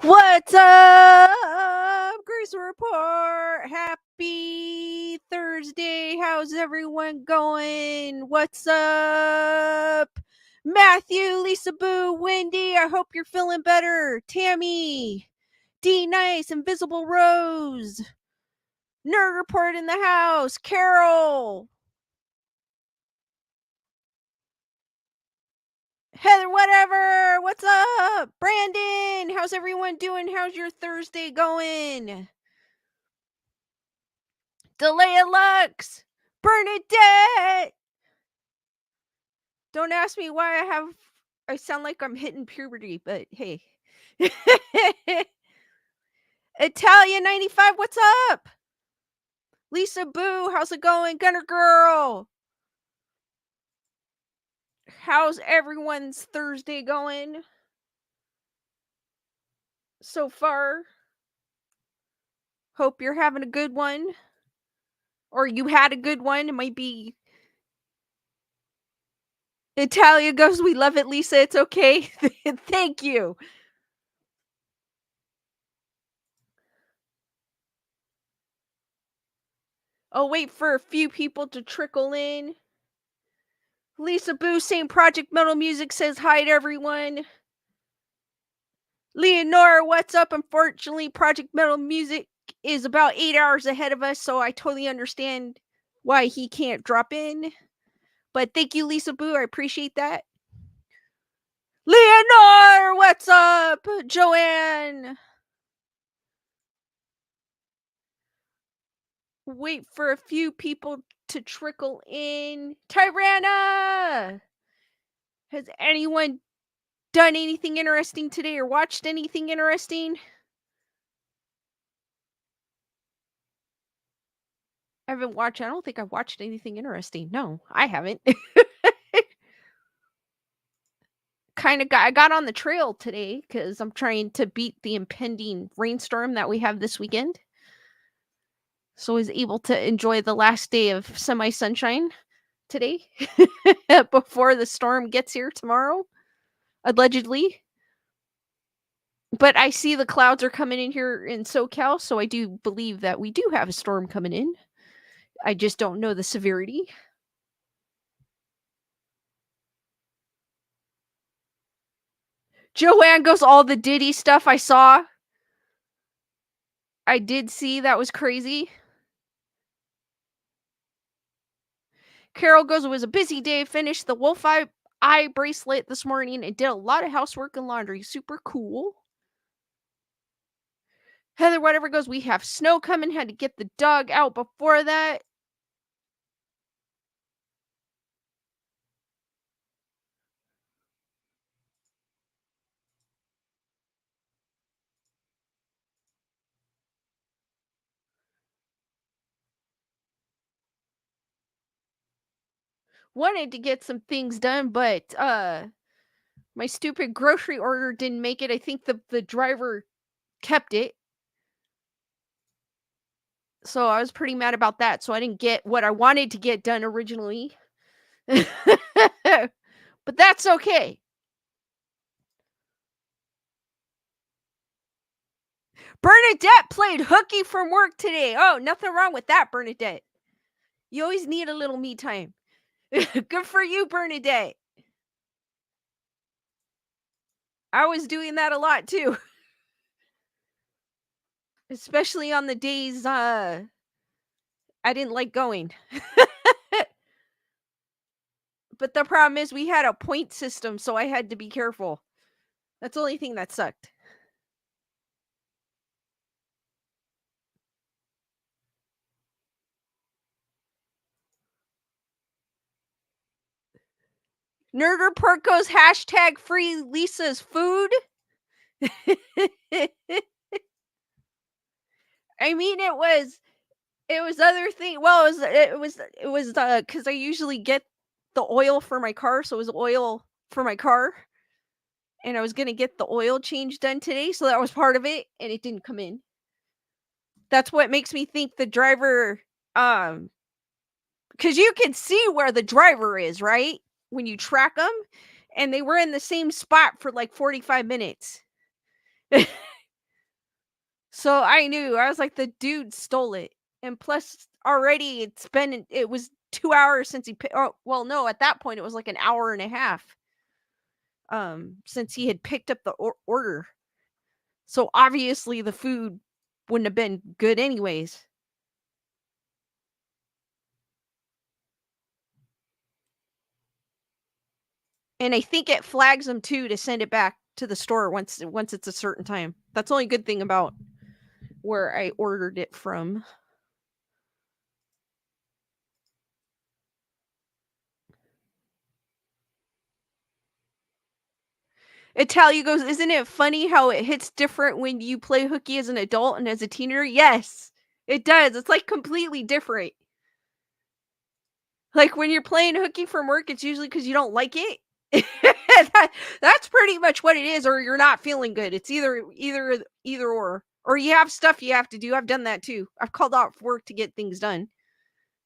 What's up, Grace Report? Happy Thursday. How's everyone going? What's up? Matthew, Lisa Boo, Wendy, I hope you're feeling better. Tammy, D Nice, Invisible Rose, Nerd Report in the house, Carol, Heather, whatever. What's up? Brandon, how's everyone doing? How's your Thursday going? Delay Lux, Bernadette. Don't ask me why I sound like I'm hitting puberty, but hey. Italia 95, what's up? Lisa Boo, how's it going? Gunner Girl. How's everyone's Thursday going so far? Hope you're having a good one. Or you had a good one. It might be. Italia goes, we love it, Lisa. It's okay. Thank you. I'll wait for a few people to trickle in. Lisa Boo, same Project Metal Music, says hi to everyone. Leonora, what's up? Unfortunately, Project Metal Music is about 8 hours ahead of us, so I totally understand why he can't drop in. But thank you, Lisa Boo. I appreciate that. Leonore, what's up? Joanne. Wait for a few people to trickle in. Tyrana! Has anyone done anything interesting today or watched anything interesting? I don't think I've watched anything interesting. No, I haven't. I got on the trail today because I'm trying to beat the impending rainstorm that we have this weekend. So I was able to enjoy the last day of semi-sunshine today before the storm gets here tomorrow, allegedly. But I see the clouds are coming in here in SoCal, so I do believe that we do have a storm coming in. I just don't know the severity. Joanne goes, all the Diddy stuff I saw. I did see, that was crazy. Carol goes, it was a busy day. Finished the wolf eye bracelet this morning and did a lot of housework and laundry. Super cool. Heather, whatever goes, we have snow coming. Had to get the dog out before that. Wanted to get some things done, but my stupid grocery order didn't make it. I think the driver kept it. So I was pretty mad about that. So I didn't get what I wanted to get done originally. But that's okay. Bernadette played hooky from work today. Oh, nothing wrong with that, Bernadette. You always need a little me time. Good for you, Bernadette. I was doing that a lot too. Especially on the days I didn't like going. But the problem is we had a point system, so I had to be careful. That's the only thing that sucked. Nerd Report goes hashtag free Lisa's food. I mean, it was other thing. Well, it was because I usually get the oil for my car, so it was oil for my car, and I was gonna get the oil change done today, so that was part of it, and it didn't come in. That's what makes me think the driver, because you can see where the driver is, right? When you track them, and they were in the same spot for like 45 minutes. So I knew. I was like, the dude stole it. And plus, already it was 2 hours since oh, well, no, at that point, it was like an hour and a half since he had picked up the order. So obviously, the food wouldn't have been good, anyways. And I think it flags them too to send it back to the store once it's a certain time. That's the only good thing about where I ordered it from. Italia goes, "Isn't it funny how it hits different when you play hooky as an adult and as a teenager?" Yes, it does. It's like completely different. Like when you're playing hooky from work, it's usually because you don't like it. That's pretty much what it is, or you're not feeling good. It's either or you have stuff you have to do. I've done that too. I've called off work to get things done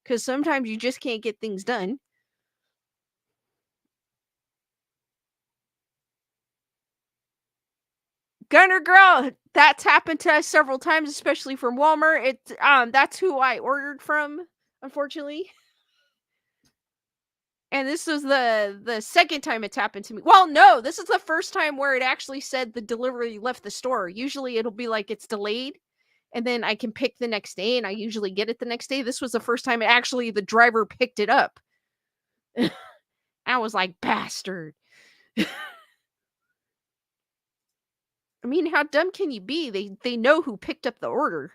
because sometimes you just can't get things done. Gunner Girl, that's happened to us several times, especially from Walmart. That's who I ordered from, unfortunately. And this was the second time it's happened to me. Well, no, this is the first time where it actually said the delivery left the store. Usually it'll be like it's delayed and then I can pick the next day and I usually get it the next day. This was the first time the driver picked it up. I was like, bastard. I mean, how dumb can you be? They know who picked up the order.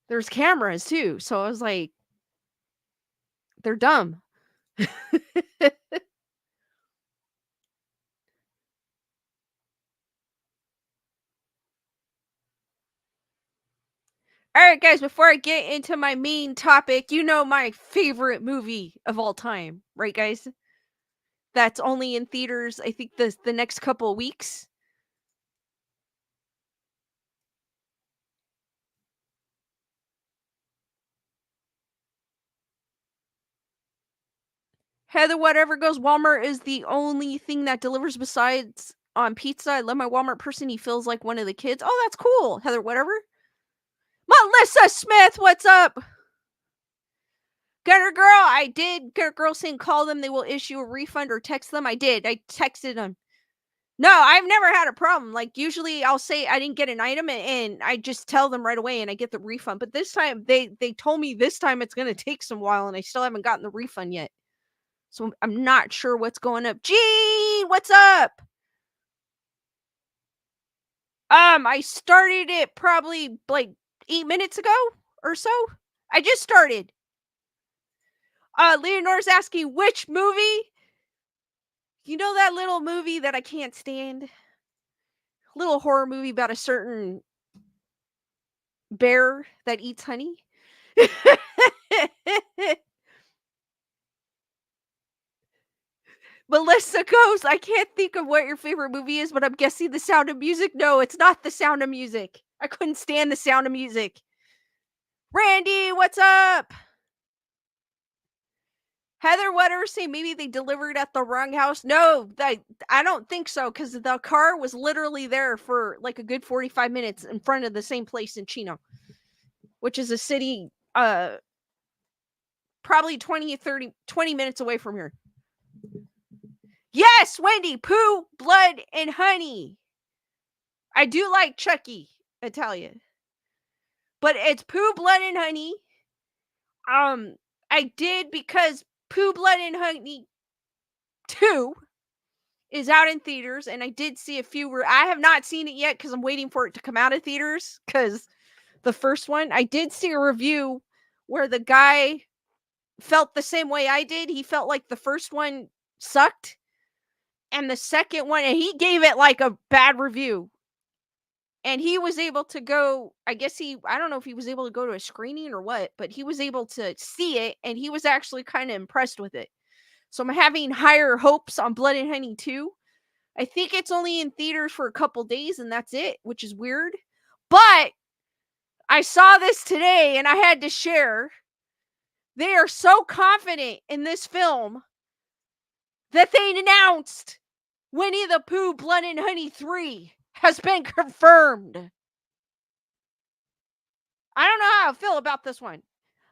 There's cameras too. So I was like, they're dumb. All right, guys, before I get into my main topic, you know my favorite movie of all time, right, guys? That's only in theaters, I think the next couple of weeks. Heather Whatever goes, Walmart is the only thing that delivers besides on pizza. I love my Walmart person. He feels like one of the kids. Oh, that's cool. Heather Whatever. Melissa Smith, what's up? Gunner Girl, I did. Gunner Girl saying call them. They will issue a refund or text them. I did. I texted them. No, I've never had a problem. Like usually I'll say I didn't get an item and I just tell them right away and I get the refund. But this time they told me this time it's going to take some while and I still haven't gotten the refund yet. So I'm not sure what's going up. Gee, what's up? I started it probably like 8 minutes ago or so. I just started. Leonore's asking which movie? You know that little movie that I can't stand? Little horror movie about a certain bear that eats honey? Melissa goes, I can't think of what your favorite movie is, but I'm guessing The Sound of Music. No, it's not The Sound of Music. I couldn't stand The Sound of Music. Randy, what's up? Heather Wetter say maybe they delivered at the wrong house. No, I don't think so because the car was literally there for like a good 45 minutes in front of the same place in Chino, which is a city probably 20 minutes away from here. Yes, Wendy, Pooh, Blood, and Honey. I do like Chucky, Italian. But it's Pooh, Blood, and Honey. I did because Pooh, Blood, and Honey 2 is out in theaters, and I did see a few I have not seen it yet because I'm waiting for it to come out of theaters because the first one, I did see a review where the guy felt the same way I did. He felt like the first one sucked, and the second one, and he gave it like a bad review. And he was able to go, I guess I don't know if he was able to go to a screening or what, but he was able to see it, and he was actually kind of impressed with it. So I'm having higher hopes on Blood and Honey 2. I think it's only in theaters for a couple days and that's it, which is weird. But I saw this today and I had to share. They are so confident in this film that they announced Winnie the Pooh Blood and Honey 3 has been confirmed. I don't know how I feel about this one.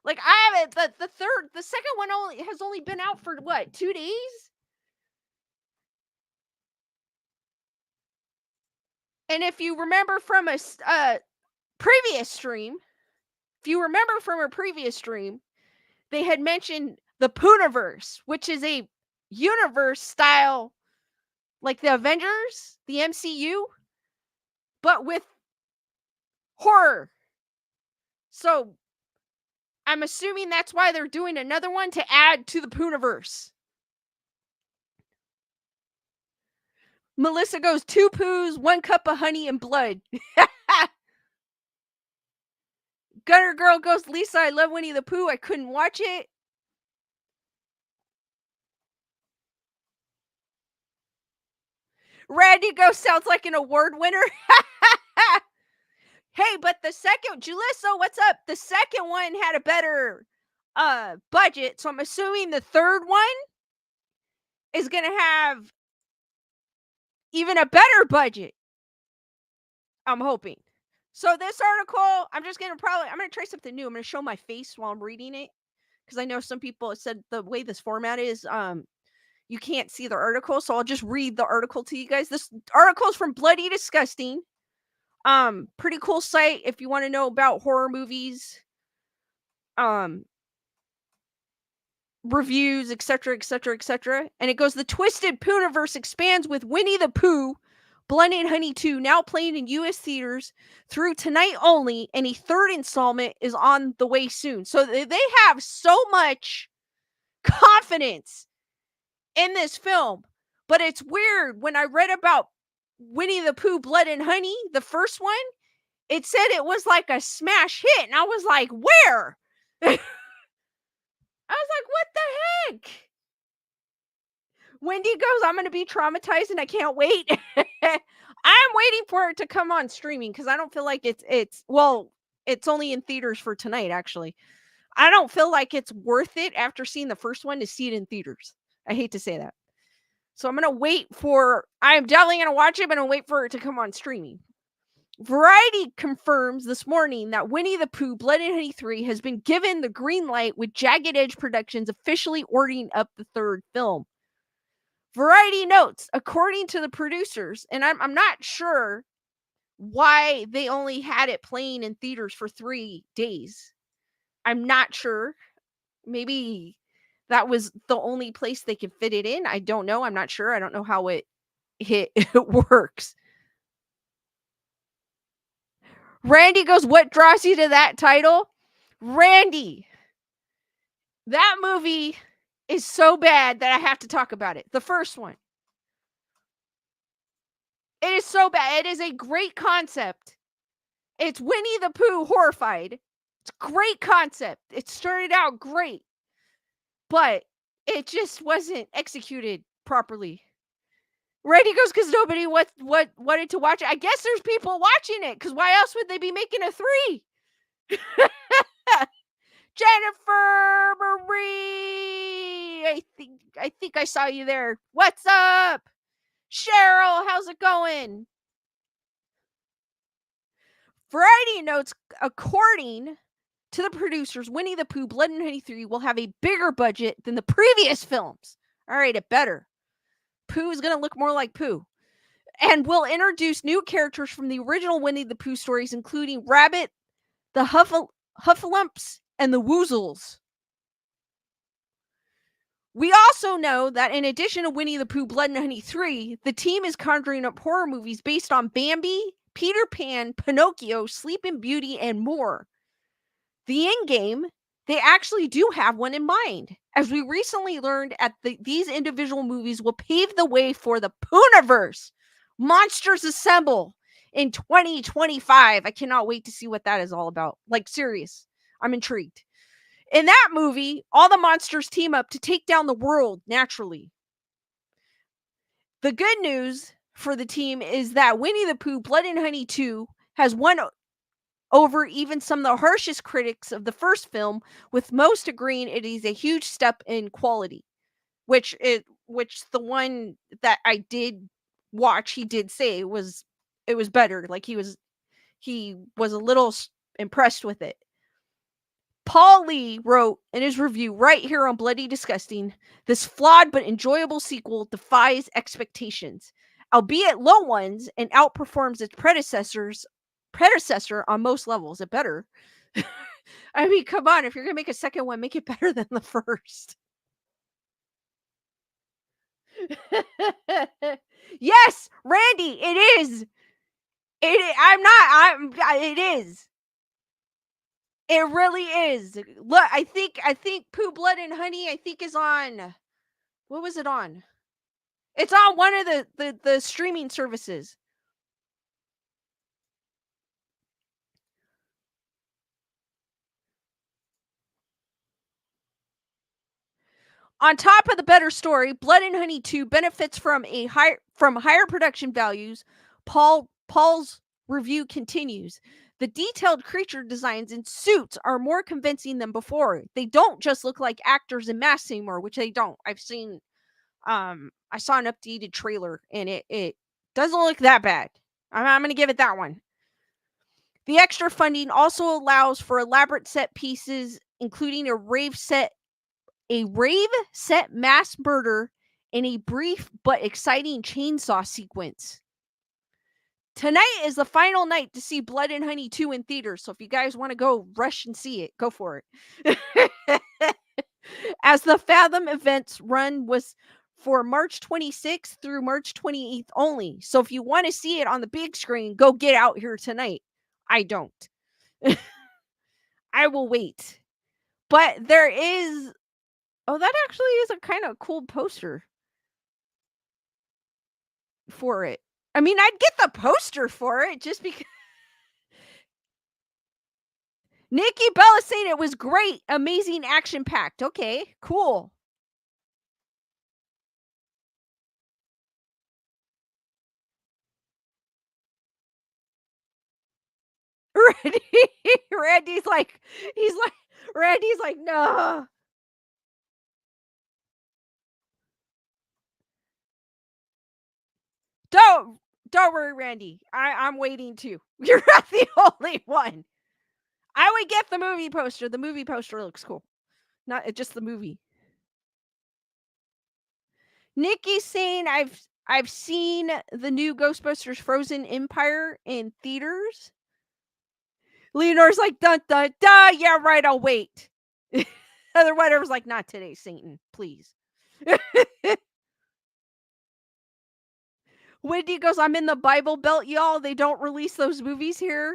Like I haven't the second one has only been out for what, 2 days? And if you remember from previous stream, if you remember from a previous stream, they had mentioned the Pooniverse, which is a universe style like the Avengers, the MCU, but with horror. So I'm assuming that's why they're doing another one to add to the Pooniverse. Melissa goes 2 poos, 1 cup of honey and blood. Gunner Girl goes, Lisa, I love Winnie the Pooh. I couldn't watch it. Randy goes, sounds like an award winner. Hey, but the second, Julissa, what's up? The second one had a better budget, so I'm assuming the third one is gonna have even a better budget. I'm hoping. So this article, I'm gonna try something new. I'm gonna show my face while I'm reading it, because I know some people said the way this format is, you can't see the article, so I'll just read the article to you guys. This article is from Bloody Disgusting. Pretty cool site if you want to know about horror movies, reviews, etc., etc., etc. And it goes, the Twisted Pooniverse expands with Winnie the Pooh, Blood and Honey 2, now playing in U.S. theaters through tonight only, and a third installment is on the way soon. So they have so much confidence in this film. But it's weird, when I read about Winnie the Pooh, Blood and Honey, the first one, it said it was like a smash hit. And I was like, where? I was like, what the heck? Wendy goes, I'm going to be traumatized and I can't wait. I'm waiting for it to come on streaming because I don't feel like it's only in theaters for tonight, actually. I don't feel like it's worth it after seeing the first one to see it in theaters. I hate to say that. So I'm definitely going to watch it, but I'm going to wait for it to come on streaming. Variety confirms this morning that Winnie the Pooh Blood and Honey 3 has been given the green light, with Jagged Edge Productions officially ordering up the third film. Variety notes, according to the producers, and I'm not sure why they only had it playing in theaters for 3 days. I'm not sure. Maybe that was the only place they could fit it in. I don't know. I'm not sure. I don't know how it works. Randy goes, what draws you to that title? Randy, that movie is so bad that I have to talk about it. The first one. It is so bad. It is a great concept. It's Winnie the Pooh horrified. It's a great concept. It started out great, but it just wasn't executed properly. Randy goes, because nobody wanted to watch it. I guess there's people watching it, because why else would they be making a 3? Jennifer Marie, I think I saw you there. What's up? Cheryl, how's it going? Variety notes, according to the producers, Winnie the Pooh Blood and Honey 3 will have a bigger budget than the previous films. All right, it better. Pooh is going to look more like Pooh. And will introduce new characters from the original Winnie the Pooh stories, including Rabbit, the Huffalumps, and the Woozles. We also know that in addition to Winnie the Pooh Blood and Honey 3, the team is conjuring up horror movies based on Bambi, Peter Pan, Pinocchio, Sleeping Beauty, and more. The end game, they actually do have one in mind. As we recently learned, these individual movies will pave the way for the Pooniverse. Monsters Assemble in 2025. I cannot wait to see what that is all about. Like, serious. I'm intrigued. In that movie, all the monsters team up to take down the world naturally. The good news for the team is that Winnie the Pooh Blood and Honey 2 has won over even some of the harshest critics of the first film, with most agreeing it is a huge step in quality. Which the one that I did watch, he did say it was better. Like he was a little impressed with it. Paul Lee wrote in his review right here on Bloody Disgusting, this flawed but enjoyable sequel defies expectations, albeit low ones, and outperforms its predecessor on most levels. It better. I mean, come on, if you're gonna make a second one, make it better than the first. Yes, Randy, it is. I'm not. It is. It really is. Look, I think Poo Blood and Honey, I think is on, what was it on? It's on one of the streaming services. On top of the better story, Blood and Honey 2 benefits from higher production values. Paul's review continues. The detailed creature designs and suits are more convincing than before. They don't just look like actors in masks anymore, which they don't. I saw an updated trailer and it doesn't look that bad. I'm going to give it that one. The extra funding also allows for elaborate set pieces, including a rave set mass murder and a brief but exciting chainsaw sequence. Tonight is the final night to see Blood and Honey 2 in theaters, so if you guys want to go rush and see it, go for it. As the Fathom events run was for March 26th through March 28th only. So if you want to see it on the big screen, go get out here tonight. I don't. I will wait. But there is, oh, that actually is a kind of cool poster for it. I mean, I'd get the poster for it just because. Nikki Bella saying it was great, amazing, action packed. Okay, cool. Randy's like, no. Don't worry, Randy. I'm waiting too. You're not the only one. I would get the movie poster. The movie poster looks cool. Not just the movie. Nikki's saying I've seen the new Ghostbusters Frozen Empire in theaters. Leonor's like, dun dun dun. Yeah, right. I'll wait. Other whatever's like, not today, Satan. Please. Wendy goes, I'm in the Bible Belt, y'all. They don't release those movies here.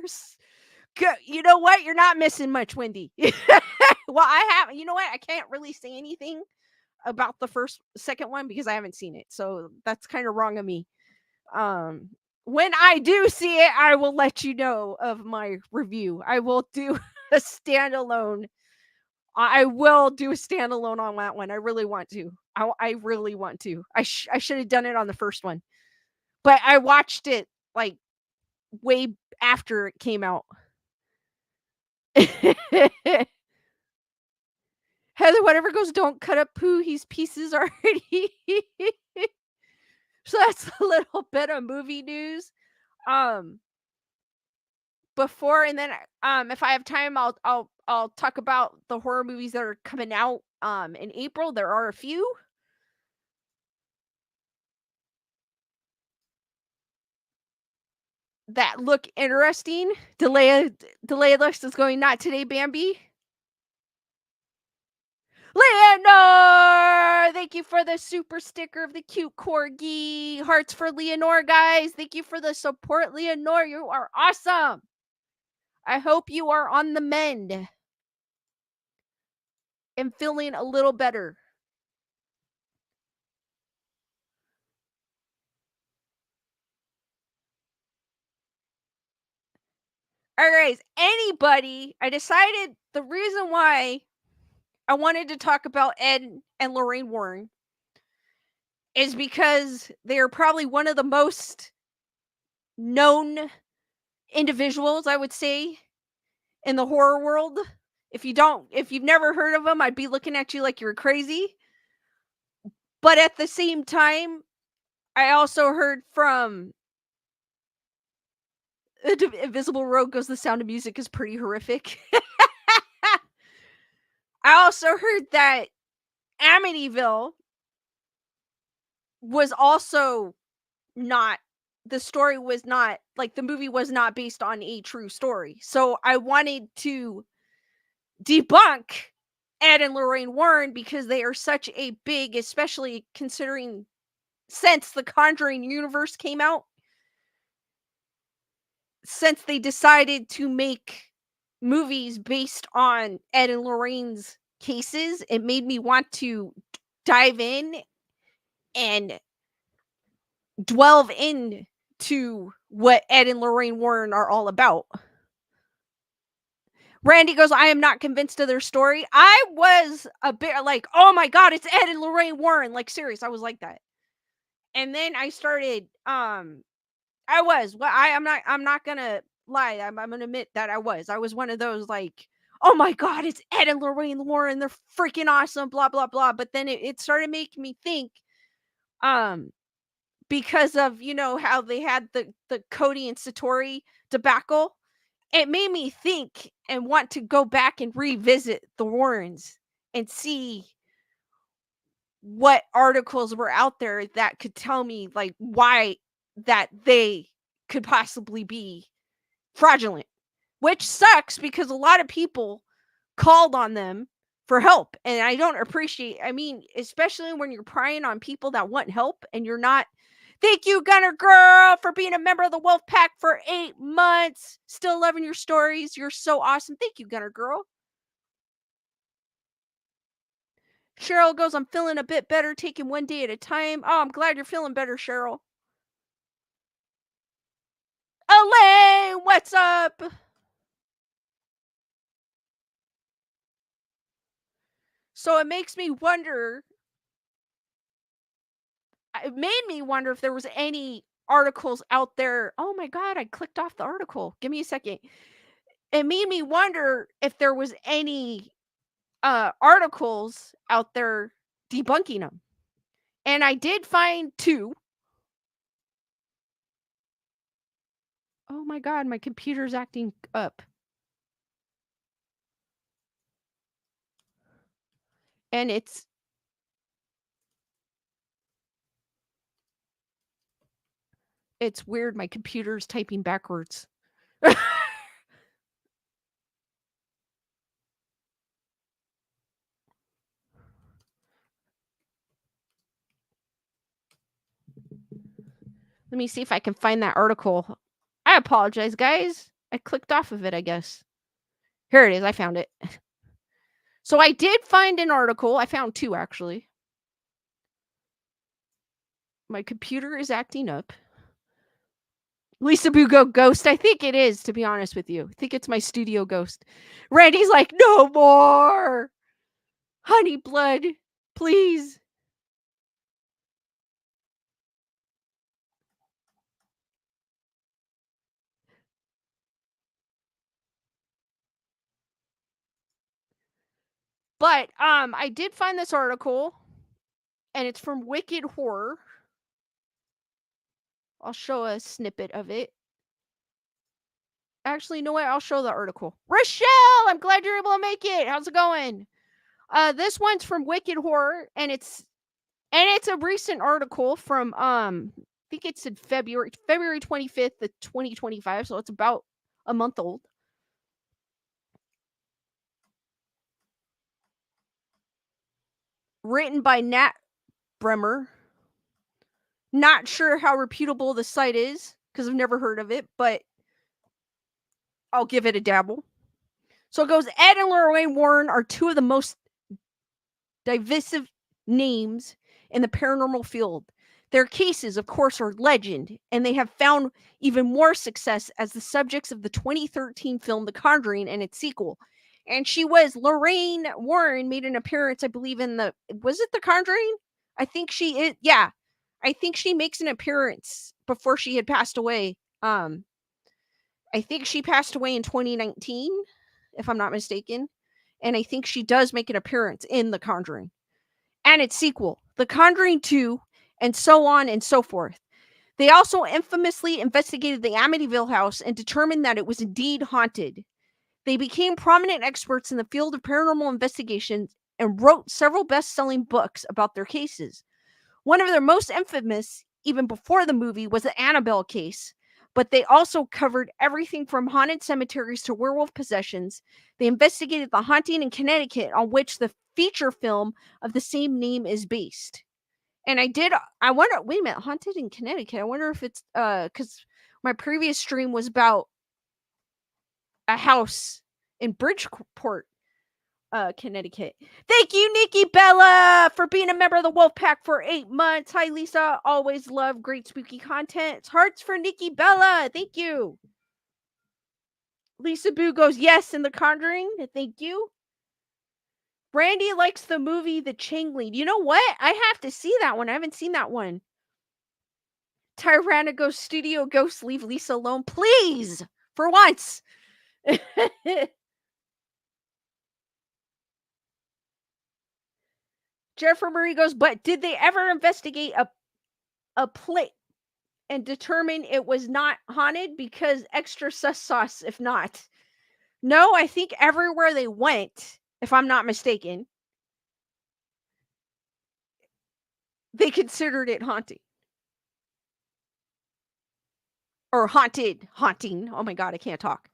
You know what? You're not missing much, Wendy. Well, you know what? I can't really say anything about the second one because I haven't seen it. So that's kind of wrong of me. When I do see it, I will let you know of my review. I will do a standalone. I will do a standalone on that one. I really want to. I really want to. I should have done it on the first one. But I watched it like way after it came out. Heather, whatever goes, don't cut up Pooh. He's pieces already. So that's a little bit of movie news. Before and then if I have time, I'll talk about the horror movies that are coming out in April. There are a few. That look interesting. Delayed list is going, not today, Bambi. Leonore! Thank you for the super sticker of the cute corgi. Hearts for Leonore, guys. Thank you for the support, Leonore. You are awesome. I hope you are on the mend and feeling a little better. All right, anybody, I decided the reason why I wanted to talk about Ed and Lorraine Warren is because they are probably one of the most known individuals, I would say, in the horror world. If you've never heard of them, I'd be looking at you like you're crazy. But at the same time, I also heard from Invisible Road goes, the Sound of Music is pretty horrific. I also heard that Amityville was also not the story was not like the movie was not based on a true story. So I wanted to debunk Ed and Lorraine Warren because they are such a big, especially considering since the Conjuring universe came out, since they decided to make movies based on Ed and Lorraine's cases, it made me want to dive in and delve into what Ed and Lorraine Warren are all about. Randy goes, I am not convinced of their story. I was a bit like, oh my God, it's Ed and Lorraine Warren. Like, serious, I was like that. And then I started, I was, well, I'm not gonna lie. I'm gonna admit that I was one of those like, oh my God, it's Ed and Lorraine Warren. They're freaking awesome, blah, blah, blah. But then it started making me think, um, because of, how they had the Cody and Satori debacle, it made me think and want to go back and revisit the Warrens and see what articles were out there that could tell me like why that they could possibly be fraudulent, which sucks because a lot of people called on them for help. And I don't appreciate, I mean, especially when you're prying on people that want help and you're not. Thank you, Gunner Girl, for being a member of the Wolf Pack for 8 months. Still loving your stories. You're so awesome. Thank you, Gunner Girl. Cheryl goes, I'm feeling a bit better, taking one day at a time. Oh, I'm glad you're feeling better, Cheryl. Elaine, what's up? So it makes me wonder. It made me wonder if there was any articles out there. Oh my God, I clicked off the article. Give me a second. It made me wonder if there was any articles out there debunking them. And I did find 2. Oh my God, my computer's acting up. And it's weird. My computer's typing backwards. Let me see if I can find that article. I apologize, guys. I clicked off of it, I guess. Here it is. I found it. So I did find an article. I found 2, actually. My computer is acting up. Lisa Bugo ghost. I think it is, to be honest with you. I think it's my studio ghost. Randy's like, no more. Honey blood, please. But I did find this article, and it's from Wicked Horror. I'll show a snippet of it. Actually, you know what? I'll show the article. Rochelle, I'm glad you're able to make it. How's it going? This one's from Wicked Horror, and it's a recent article from I think it's in February 25th of 2025, so it's about a month old. Written by Nat Bremer. Not sure how reputable the site is because I've never heard of it, but I'll give it a dabble. So it goes, Ed and Lorraine Warren are 2 of the most divisive names in the paranormal field. Their cases, of course, are legend, and they have found even more success as the subjects of the 2013 film The Conjuring and its sequel. And Lorraine Warren made an appearance, I believe, in was it The Conjuring? I think she is, yeah. I think she makes an appearance before she had passed away. I think she passed away in 2019, if I'm not mistaken. And I think she does make an appearance in The Conjuring and its sequel, The Conjuring 2, and so on and so forth. They also infamously investigated the Amityville house and determined that it was indeed haunted. They became prominent experts in the field of paranormal investigations and wrote several best selling books about their cases. One of their most infamous, even before the movie, was the Annabelle case, but they also covered everything from haunted cemeteries to werewolf possessions. They investigated the haunting in Connecticut, on which the feature film of the same name is based. And I wonder, wait a minute, haunted in Connecticut. I wonder if it's because my previous stream was about a house in Bridgeport, Connecticut. Thank you, Nikki Bella, for being a member of the Wolf Pack for 8 months. Hi, Lisa. Always love great spooky content. Hearts for Nikki Bella. Thank you. Lisa Boo goes, yes, in The Conjuring. Thank you. Brandy likes the movie The Changeling. You know what? I have to see that one. I haven't seen that one. Tyrannico Studio Ghost, leave Lisa alone, please, for once. Jennifer Marie goes, but did they ever investigate a plate and determine it was not haunted because extra sus sauce if not? No, I think everywhere they went, if I'm not mistaken, they considered it haunting. Or haunting. Oh my god, I can't talk.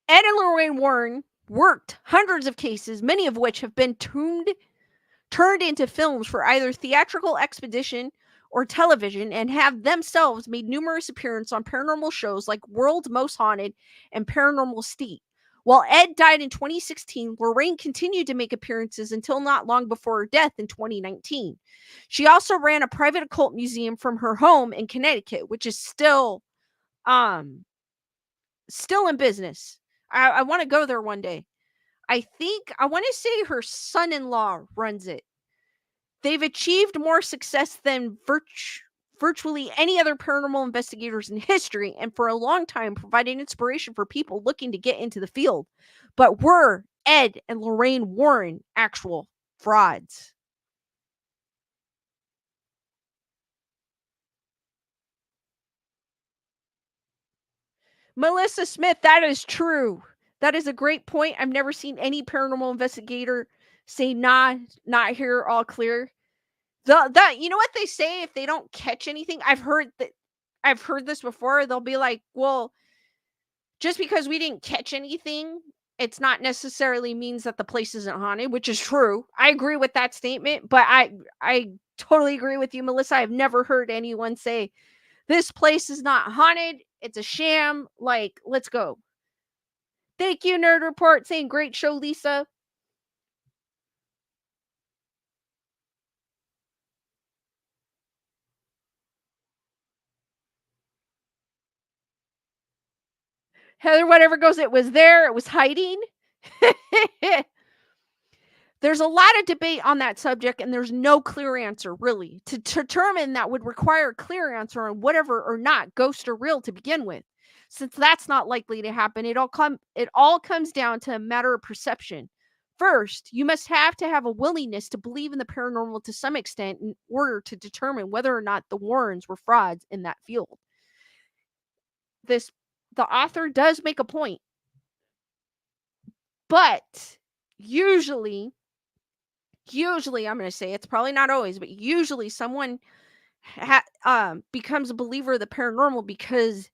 Ed and Lorraine Warren worked hundreds of cases, many of which have been turned into films for either theatrical expedition or television, and have themselves made numerous appearances on paranormal shows like World's Most Haunted and Paranormal State. While Ed died in 2016, Lorraine continued to make appearances until not long before her death in 2019. She also ran a private occult museum from her home in Connecticut, which is um still in business. I want to go there one day. I want to say her son-in-law runs it. They've achieved more success than virtually any other paranormal investigators in history, and for a long time provided inspiration for people looking to get into the field. But were Ed and Lorraine Warren actual frauds? Melissa Smith, that is true. That is a great point. I've never seen any paranormal investigator say, nah, not here, all clear. You know what they say if they don't catch anything? I've heard this before. They'll be like, well, just because we didn't catch anything, it's not necessarily means that the place isn't haunted, which is true. I agree with that statement, but I totally agree with you, Melissa. I've never heard anyone say this place is not haunted. It's a sham. Like, let's go. Thank you, Nerd Report, saying great show, Lisa. Heather, whatever goes, it was there. It was hiding. There's a lot of debate on that subject, and there's no clear answer, really. To determine that would require a clear answer on whatever or not ghost or real to begin with. Since that's not likely to happen, it all comes down to a matter of perception. First, you must have to have a willingness to believe in the paranormal to some extent in order to determine whether or not the Warrens were frauds in that field. This the author does make a point, but usually I'm going to say it's probably not always, but usually someone becomes a believer of the paranormal because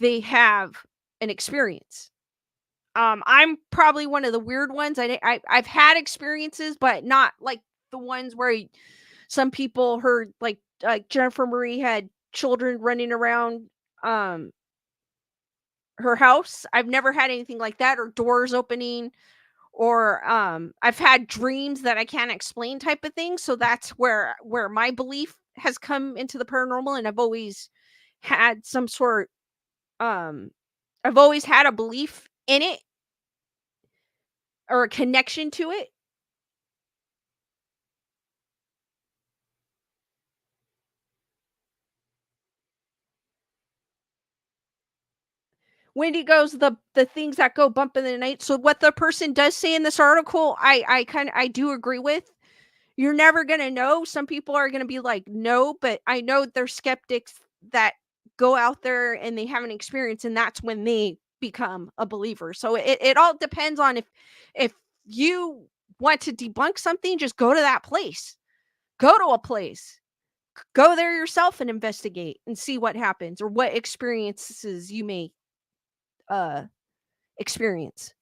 they have an experience. I'm probably one of the weird ones. I've had experiences, but not like the ones where some people heard, like Jennifer Marie had children running around her house. I've never had anything like that, or doors opening, or I've had dreams that I can't explain type of thing. So that's where my belief has come into the paranormal, and I've always had some sort I've always had a belief in it or a connection to it. Wendy goes, the things that go bump in the night. So what the person does say in this article, I do agree with. You're never gonna know. Some people are gonna be like, no, but I know there's skeptics that go out there and they have an experience, and that's when they become a believer. So it all depends on if you want to debunk something, just go to that place. Go to a place. Go there yourself and investigate and see what happens or what experiences you may uh experience.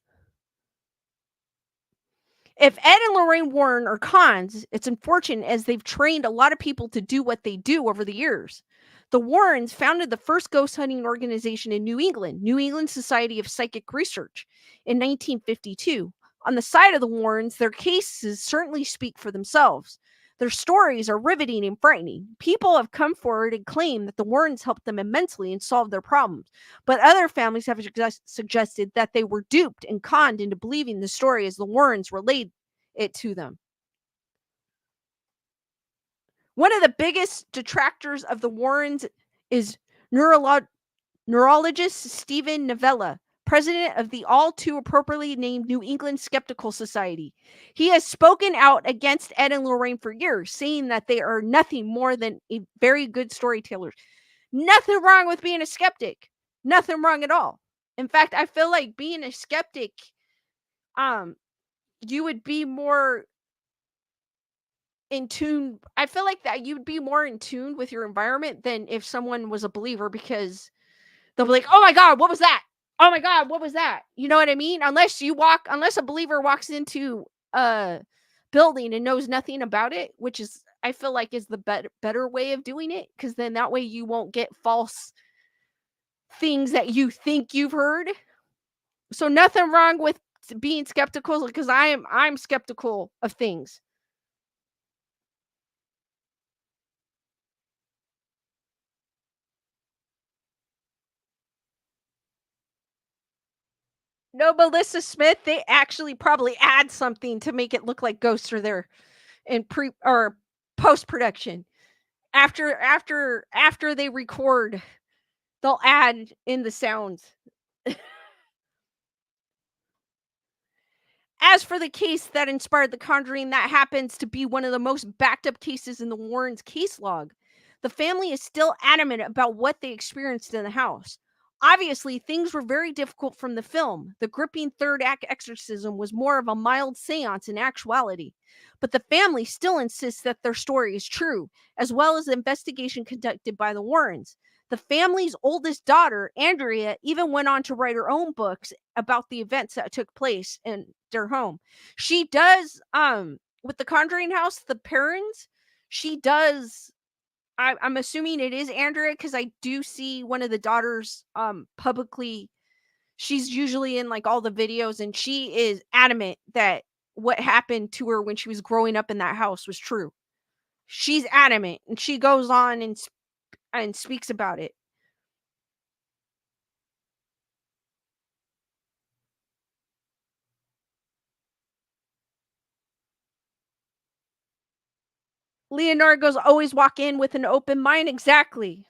If Ed and Lorraine Warren are cons, it's unfortunate as they've trained a lot of people to do what they do over the years. The Warrens founded the first ghost hunting organization in New England Society of Psychic Research, in 1952. On the side of the Warrens, their cases certainly speak for themselves. Their stories are riveting and frightening. People have come forward and claimed that the Warrens helped them immensely and solved their problems, but other families have suggested that they were duped and conned into believing the story as the Warrens relayed it to them. One of the biggest detractors of the Warrens is neurologist Stephen Novella, president of the all too appropriately named New England Skeptical Society. He has spoken out against Ed and Lorraine for years, saying that they are nothing more than a very good storytellers. Nothing wrong with being a skeptic. Nothing wrong at all. In fact, I feel like being a skeptic, you would be more in tune. I feel like that you'd be more in tune with your environment than if someone was a believer, because they'll be like, "Oh my god, what was that? Oh my god, what was that?" You know what I mean? Unless a believer walks into a building and knows nothing about it, which is I feel like is the better way of doing it, because then that way you won't get false things that you think you've heard. So nothing wrong with being skeptical, because I'm skeptical of things. No, Melissa Smith, they actually probably add something to make it look like ghosts are there in pre or post production. After they record, they'll add in the sounds. As for the case that inspired The Conjuring, that happens to be one of the most backed up cases in the Warrens' case log. The family is still adamant about what they experienced in the house. Obviously, things were very difficult from the film. The gripping third act exorcism was more of a mild seance in actuality. But the family still insists that their story is true, as well as the investigation conducted by the Warrens. The family's oldest daughter, Andrea, even went on to write her own books about the events that took place in their home. She does with the Conjuring house, the parents, she does I'm assuming it is Andrea, because I do see one of the daughters publicly. She's usually in like all the videos, and she is adamant that what happened to her when she was growing up in that house was true. She's adamant, and she goes on and speaks about it. Leonardo goes, always walk in with an open mind. Exactly.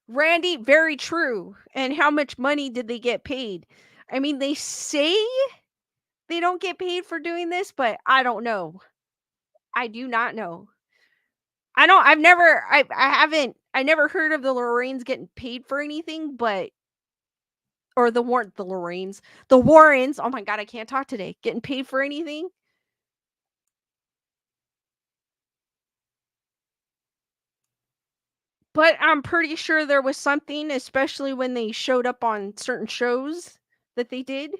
Randy, very true. And how much money did they get paid? I mean, they say they don't get paid for doing this, but I don't know. I do not know. I don't I never heard of the Lorraines getting paid for anything, but or the Lorraines, the Warrens. Oh my god, I can't talk today. Getting paid for anything? But I'm pretty sure there was something, especially when they showed up on certain shows that they did.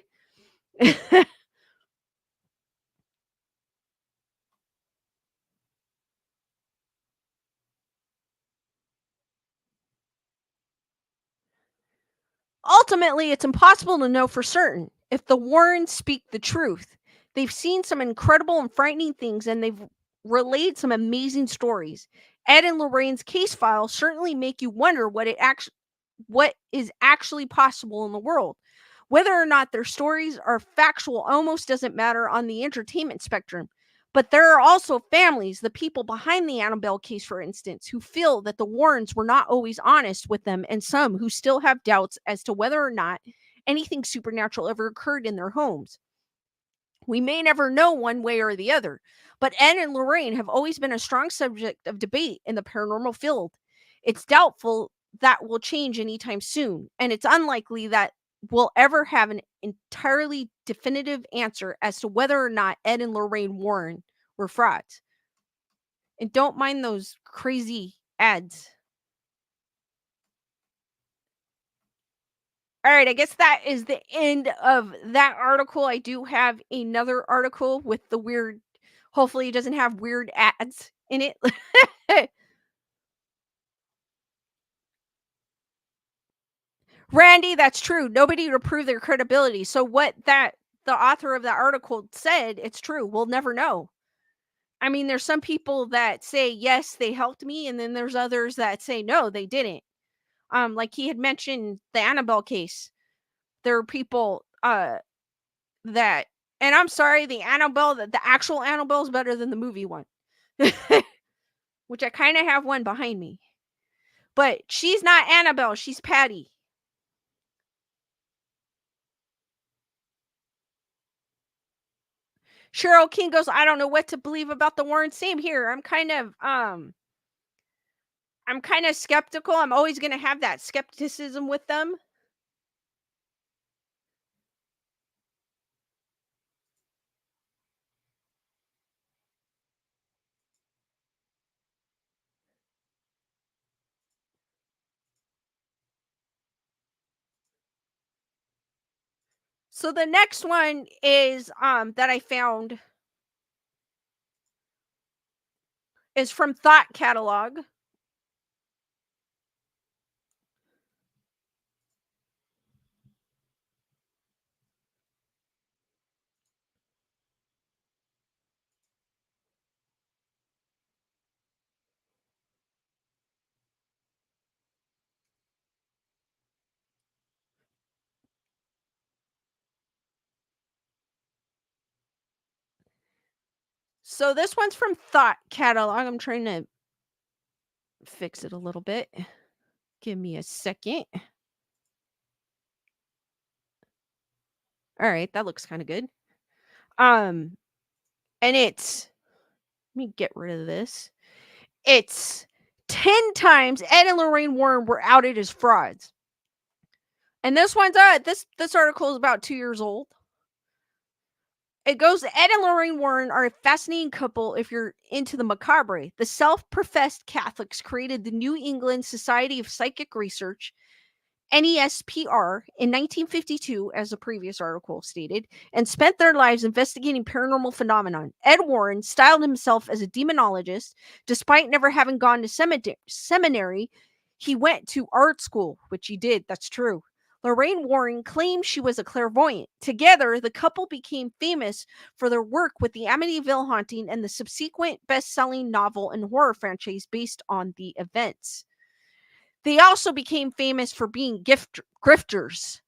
Ultimately, it's impossible to know for certain if the Warrens speak the truth. They've seen some incredible and frightening things, and they've relayed some amazing stories. Ed and Lorraine's case files certainly make you wonder what is actually possible in the world. Whether or not their stories are factual almost doesn't matter on the entertainment spectrum. But there are also families, the people behind the Annabelle case, for instance, who feel that the Warrens were not always honest with them, and some who still have doubts as to whether or not anything supernatural ever occurred in their homes. We may never know one way or the other, but Ed and Lorraine have always been a strong subject of debate in the paranormal field. It's doubtful that will change anytime soon, and it's unlikely that we'll ever have an entirely definitive answer as to whether or not Ed and Lorraine Warren were frauds. And don't mind those crazy ads. All right, I guess that is the end of that article. I do have another article with the weird, hopefully, it doesn't have weird ads in it. Randy, that's true. Nobody to prove their credibility. So, what that the author of that article said, it's true. We'll never know. I mean, there's some people that say, yes, they helped me. And then there's others that say, no, they didn't. Like he had mentioned the Annabelle case. There are people, that and I'm sorry, the Annabelle, the actual Annabelle is better than the movie one. Which I kind of have one behind me. But she's not Annabelle, she's Patty. Cheryl King goes, I don't know what to believe about the Warren. Same here. I'm kind of skeptical. I'm always going to have that skepticism with them. So the next one is that I found is from Thought Catalog. So this one's from Thought Catalog. I'm trying to fix it a little bit. Give me a second. All right, that looks kind of good. And it's let me get rid of this. It's 10 times Ed and Lorraine Warren were outed as frauds. And this one's this article is about 2 years old. It goes, Ed and Lorraine Warren are a fascinating couple if you're into the macabre. The self-professed Catholics created the New England Society of Psychic Research, NESPR, in 1952, as the previous article stated, and spent their lives investigating paranormal phenomenon. Ed Warren styled himself as a demonologist. Despite never having gone to seminary, he went to art school, which he did. That's true. Lorraine Warren claimed she was a clairvoyant. Together, the couple became famous for their work with the Amityville haunting and the subsequent best-selling novel and horror franchise based on the events. They also became famous for being grifters.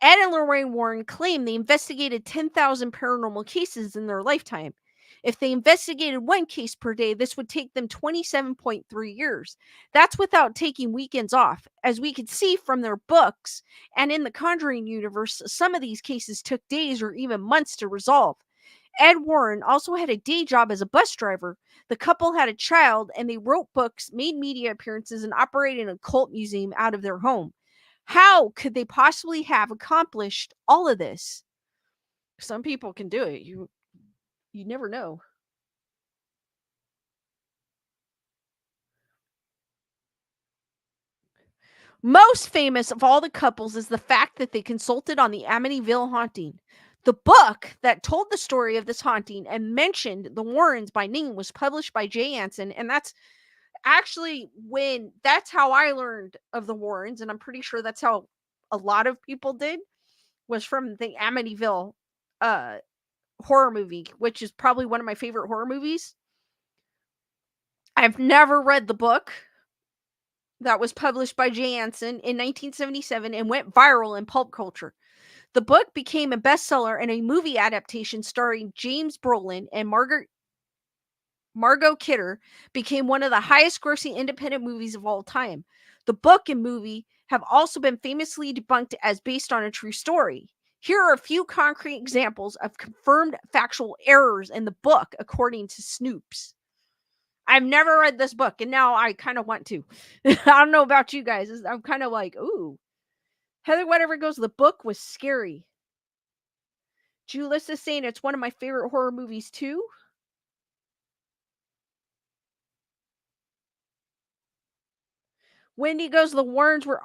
Ed and Lorraine Warren claim they investigated 10,000 paranormal cases in their lifetime. If they investigated one case per day, this would take them 27.3 years. That's without taking weekends off. As we could see from their books and in the Conjuring universe, some of these cases took days or even months to resolve. Ed Warren also had a day job as a bus driver. The couple had a child and they wrote books, made media appearances, and operated an occult museum out of their home. How could they possibly have accomplished all of this? Some people can do it. You never know. Most famous of all the couples is the fact that they consulted on the Amityville haunting. The book that told the story of this haunting and mentioned the Warrens by name was published by Jay Anson, and that's actually that's how I learned of the Warrens, and I'm pretty sure that's how a lot of people did, was from the Amityville horror movie, which is probably one of my favorite horror movies. I've never read the book that was published by Jay Anson in 1977 and went viral in pulp culture. The book became a bestseller and a movie adaptation starring James Brolin and Margaret Margot Kidder, became one of the highest grossing independent movies of all time. The book and movie have also been famously debunked as based on a true story. Here are a few concrete examples of confirmed factual errors in the book, according to Snoops. I've never read this book, and now I kind of want to. I don't know about you guys. I'm kind of like, ooh. Heather, whatever goes, the book was scary. Julissa is saying it's one of my favorite horror movies, too. Wendy goes, the Warrens were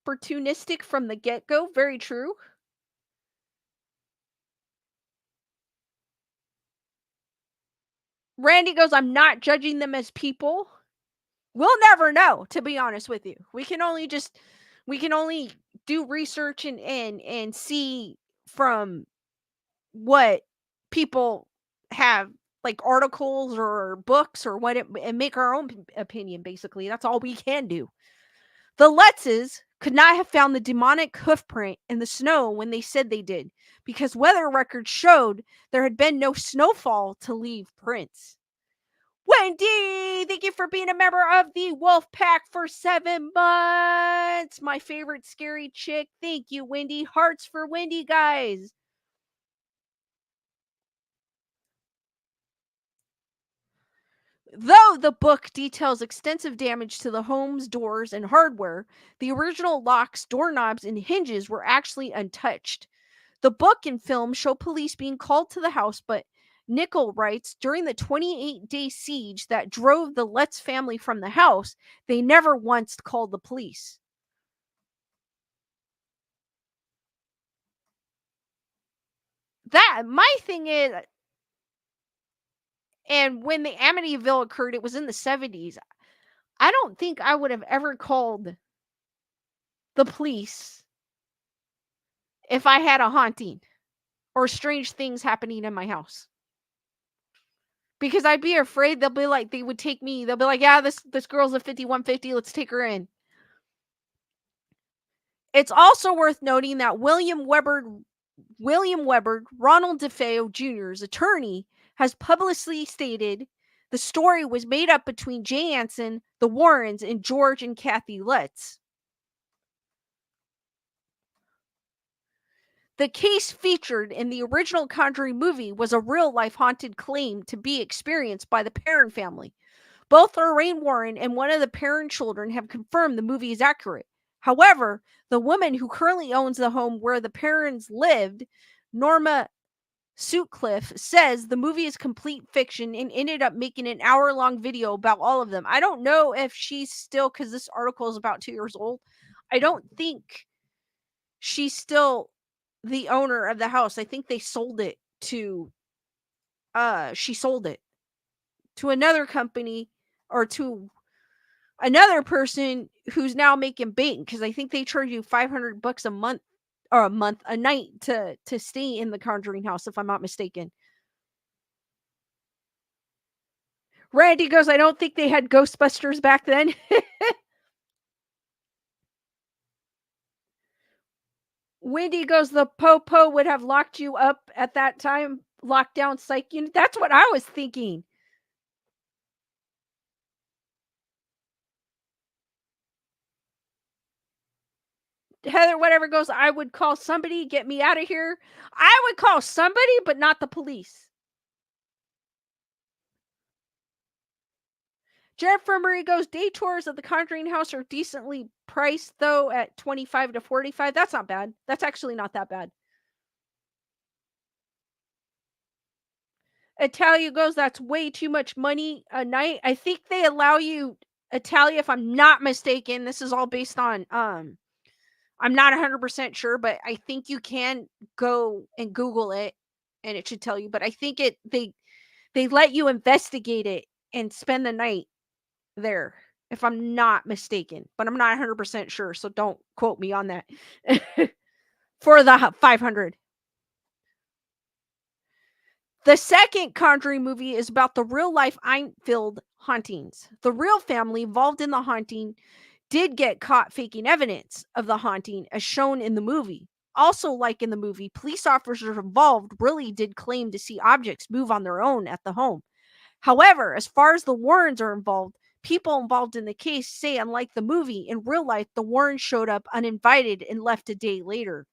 opportunistic from the get-go. Very true. Randy goes, I'm not judging them as people. We'll never know, to be honest with you. We can only do research and see from what people have, like articles or books or and make our own opinion. Basically, that's all we can do. The Lutzes could not have found the demonic hoofprint in the snow when they said they did, because weather records showed there had been no snowfall to leave prints. Wendy, thank you for being a member of the Wolf Pack for 7 months. My favorite scary chick. Thank you, Wendy. Hearts for Wendy, guys. Though the book details extensive damage to the home's doors and hardware, the original locks, doorknobs, and hinges were actually untouched. The book and film show police being called to the house, but Nickel writes during the 28-day siege that drove the Letts family from the house, they never once called the police. That, my thing is, and when the Amityville occurred, it was in the 70s. I don't think I would have ever called the police if I had a haunting or strange things happening in my house. Because I'd be afraid they'll be like, they would take me, they'll be like, yeah, this girl's a 5150, let's take her in. It's also worth noting that William Weber, Ronald DeFeo Jr.'s attorney, has publicly stated the story was made up between Jay Anson, the Warrens, and George and Kathy Lutz. The case featured in the original Conjuring movie was a real-life haunted claim to be experienced by the Perron family. Both Lorraine Warren and one of the Perron children have confirmed the movie is accurate. However, the woman who currently owns the home where the Perrons lived, Norma Sutcliffe, says the movie is complete fiction and ended up making an hour-long video about all of them. I don't know if she's still, because this article is about 2 years old, I don't think she's still the owner of the house. I think they sold it to she sold it to another company or to another person who's now making bank, because I think they charge you $500 a month or a night to stay in the Conjuring house, if I'm not mistaken. Randy goes, I don't think they had Ghostbusters back then. Wendy goes, the Popo would have locked you up at that time, lockdown psych unit. That's what I was thinking. Heather, whatever goes, I would call somebody, get me out of here. I would call somebody, but not the police. Jennifer Marie goes, day tours of the Conjuring house are decently priced, though, at 25 to 45. That's not bad. That's actually not that bad. Italia goes, that's way too much money a night. I think they allow you, Italia, if I'm not mistaken, this is all based on, I'm not 100% sure, but I think you can go and Google it and it should tell you. But I think they let you investigate it and spend the night there, if I'm not mistaken, but I'm not 100% sure, so don't quote me on that. For the 500. The second Conjuring movie is about the real life Enfield hauntings. The real family involved in the haunting did get caught faking evidence of the haunting as shown in the movie. Also, like in the movie, police officers involved really did claim to see objects move on their own at the home. However, as far as the Warrens are involved, people involved in the case say, unlike the movie, in real life, the Warrens showed up uninvited and left a day later.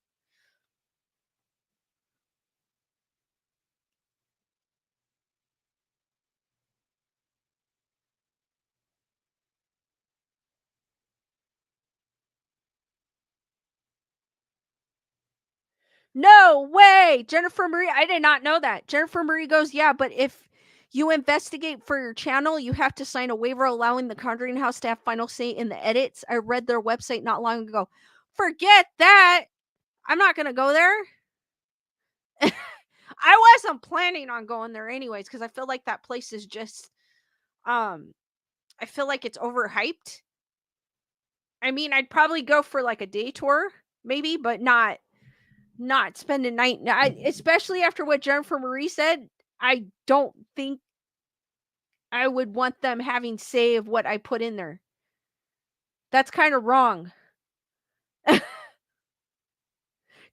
No way! Jennifer Marie, I did not know that. Jennifer Marie goes, yeah, but if you investigate for your channel, you have to sign a waiver allowing the Conjuring House to have final say in the edits. I read their website not long ago. Forget that. I'm not going to go there. I wasn't planning on going there anyways because I feel like that place is just um I feel like it's overhyped. I mean, I'd probably go for like a day tour maybe, but not spend a night. Especially after what Jennifer Marie said, I don't think I would want them having say of what I put in there. That's kind of wrong.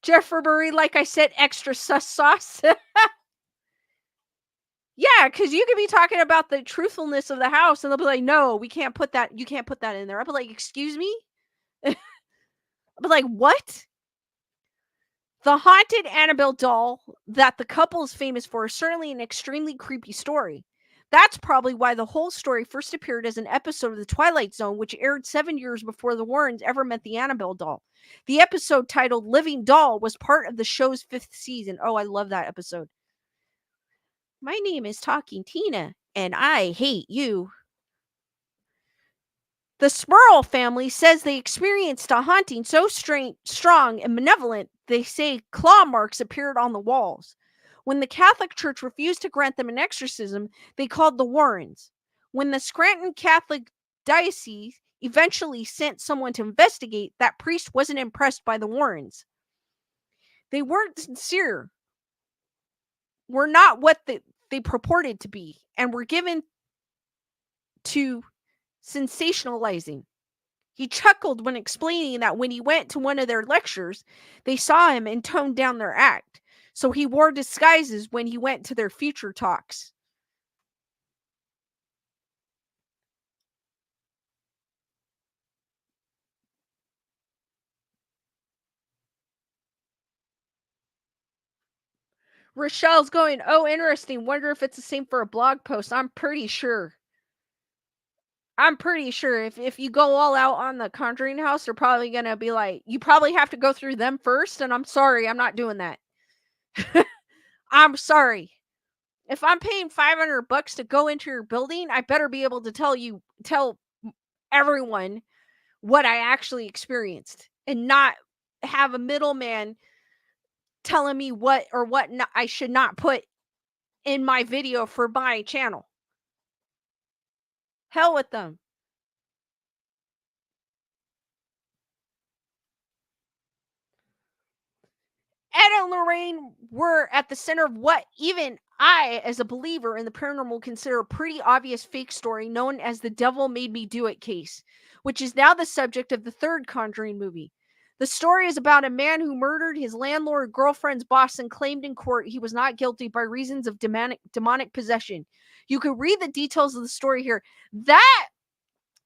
Jennifer Marie, like I said, extra sus sauce. Yeah, because you could be talking about the truthfulness of the house, and they'll be like, "No, we can't put that. You can't put that in there." I'll be like, "Excuse me." I'll be like, "What?" The haunted Annabelle doll that the couple is famous for is certainly an extremely creepy story. That's probably why the whole story first appeared as an episode of The Twilight Zone, which aired 7 years before the Warrens ever met the Annabelle doll. The episode titled Living Doll was part of the show's 5th season. Oh, I love that episode. My name is Talking Tina, and I hate you. The Smurl family says they experienced a haunting so strong and malevolent, they say claw marks appeared on the walls. When the Catholic Church refused to grant them an exorcism, they called the Warrens. When the Scranton Catholic Diocese eventually sent someone to investigate, that priest wasn't impressed by the Warrens. They weren't sincere, were not what they purported to be, and were given to sensationalizing. He chuckled when explaining that when he went to one of their lectures, they saw him and toned down their act. So he wore disguises when he went to their future talks. Rochelle's going, oh, interesting. Wonder if it's the same for a blog post. I'm pretty sure. If you go all out on the Conjuring House, they're probably going to be like, you probably have to go through them first. And I'm sorry, I'm not doing that. I'm sorry. If I'm paying $500 to go into your building, I better be able to tell everyone what I actually experienced and not have a middleman telling me what or what I should not put in my video for my channel. Hell with them. Ed and Lorraine were at the center of what even I, as a believer in the paranormal, consider a pretty obvious fake story known as the Devil Made Me Do It case, which is now the subject of the third Conjuring movie. The story is about a man who murdered his landlord girlfriend's boss and claimed in court he was not guilty by reasons of demonic possession. You can read the details of the story here. That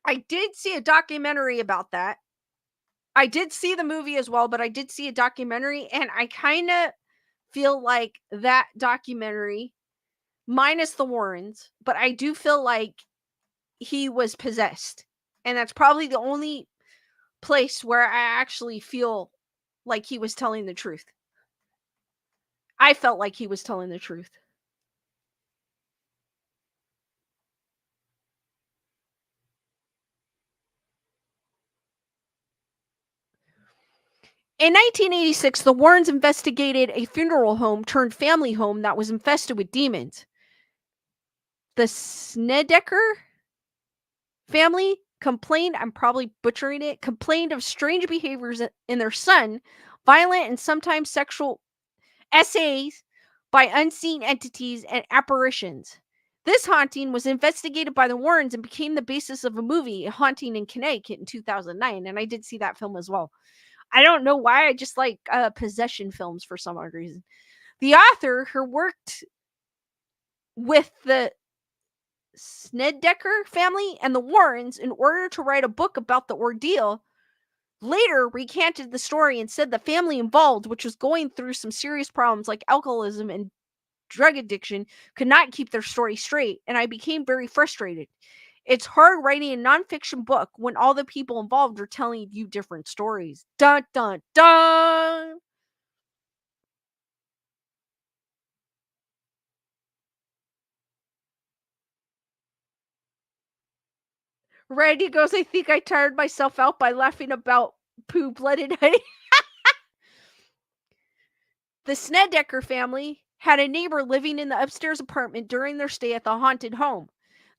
I did see a documentary about that. I did see the movie as well, but I did see a documentary, and I kind of feel like that documentary, minus the Warrens, but I do feel like he was possessed. And that's probably the only place where I actually feel like he was telling the truth. I felt like he was telling the truth. In 1986, the Warrens investigated a funeral home turned family home that was infested with demons. The Snedeker family complained, I'm probably butchering it, complained of strange behaviors in their son, violent and sometimes sexual essays by unseen entities and apparitions. This haunting was investigated by the Warrens and became the basis of a movie, Haunting in Connecticut, in 2009. And I did see that film as well. I don't know why. I just like possession films for some odd reason. The author who worked with the Snedeker family and the Warrens, in order to write a book about the ordeal, later recanted the story and said the family involved, which was going through some serious problems like alcoholism and drug addiction, could not keep their story straight, and I became very frustrated. It's hard writing a nonfiction book when all the people involved are telling you different stories. Dun dun dun! Randy goes, I think I tired myself out by laughing about poo, blood, and honey. The Snedeker family had a neighbor living in the upstairs apartment during their stay at the haunted home.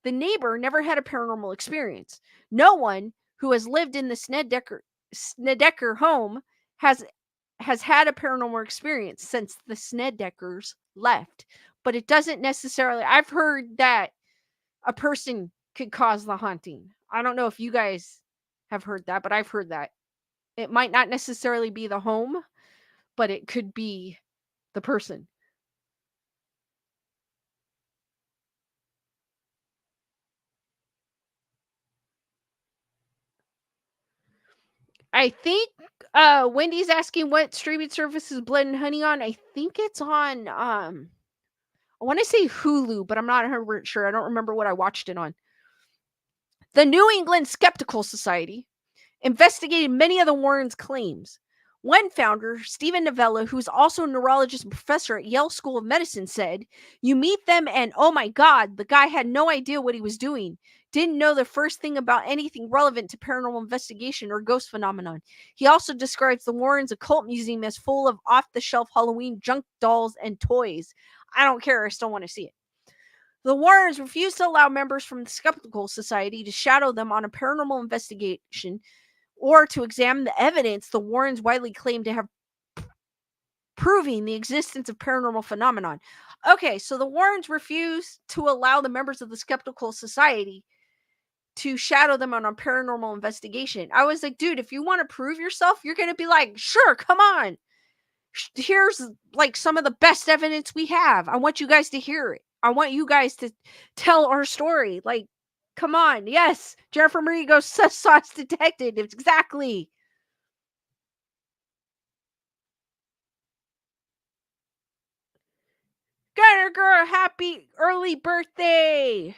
The neighbor never had a paranormal experience. No one who has lived in the Snedeker home has had a paranormal experience since the Snedekers left. But it doesn't necessarily. I've heard that a person could cause the haunting. I don't know if you guys have heard that, but I've heard that. It might not necessarily be the home, but it could be the person. I think Wendy's asking what streaming service is Blood and Honey on. I think it's on I want to say Hulu, but I'm not 100% sure. I don't remember what I watched it on. The New England Skeptical Society investigated many of the Warrens' claims. One founder, Stephen Novella, who's also a neurologist and professor at Yale School of Medicine, said, you meet them and oh my God, the guy had no idea what he was doing. Didn't know the first thing about anything relevant to paranormal investigation or ghost phenomenon. He also describes the Warrens Occult Museum as full of off-the-shelf Halloween junk dolls and toys. I don't care, I still want to see it. The Warrens refused to allow members from the Skeptical Society to shadow them on a paranormal investigation or to examine the evidence the Warrens widely claim to have proving the existence of paranormal phenomenon. Okay, so the Warrens refused to allow the members of the Skeptical Society to shadow them on a paranormal investigation. I was like, dude, if you want to prove yourself, you're going to be like, sure, come on. Here's like some of the best evidence we have. I want you guys to hear it. I want you guys to tell our story. Like, come on. Yes, Jennifer Marie goes, sauce detected. It's exactly. Gunner girl, happy early birthday.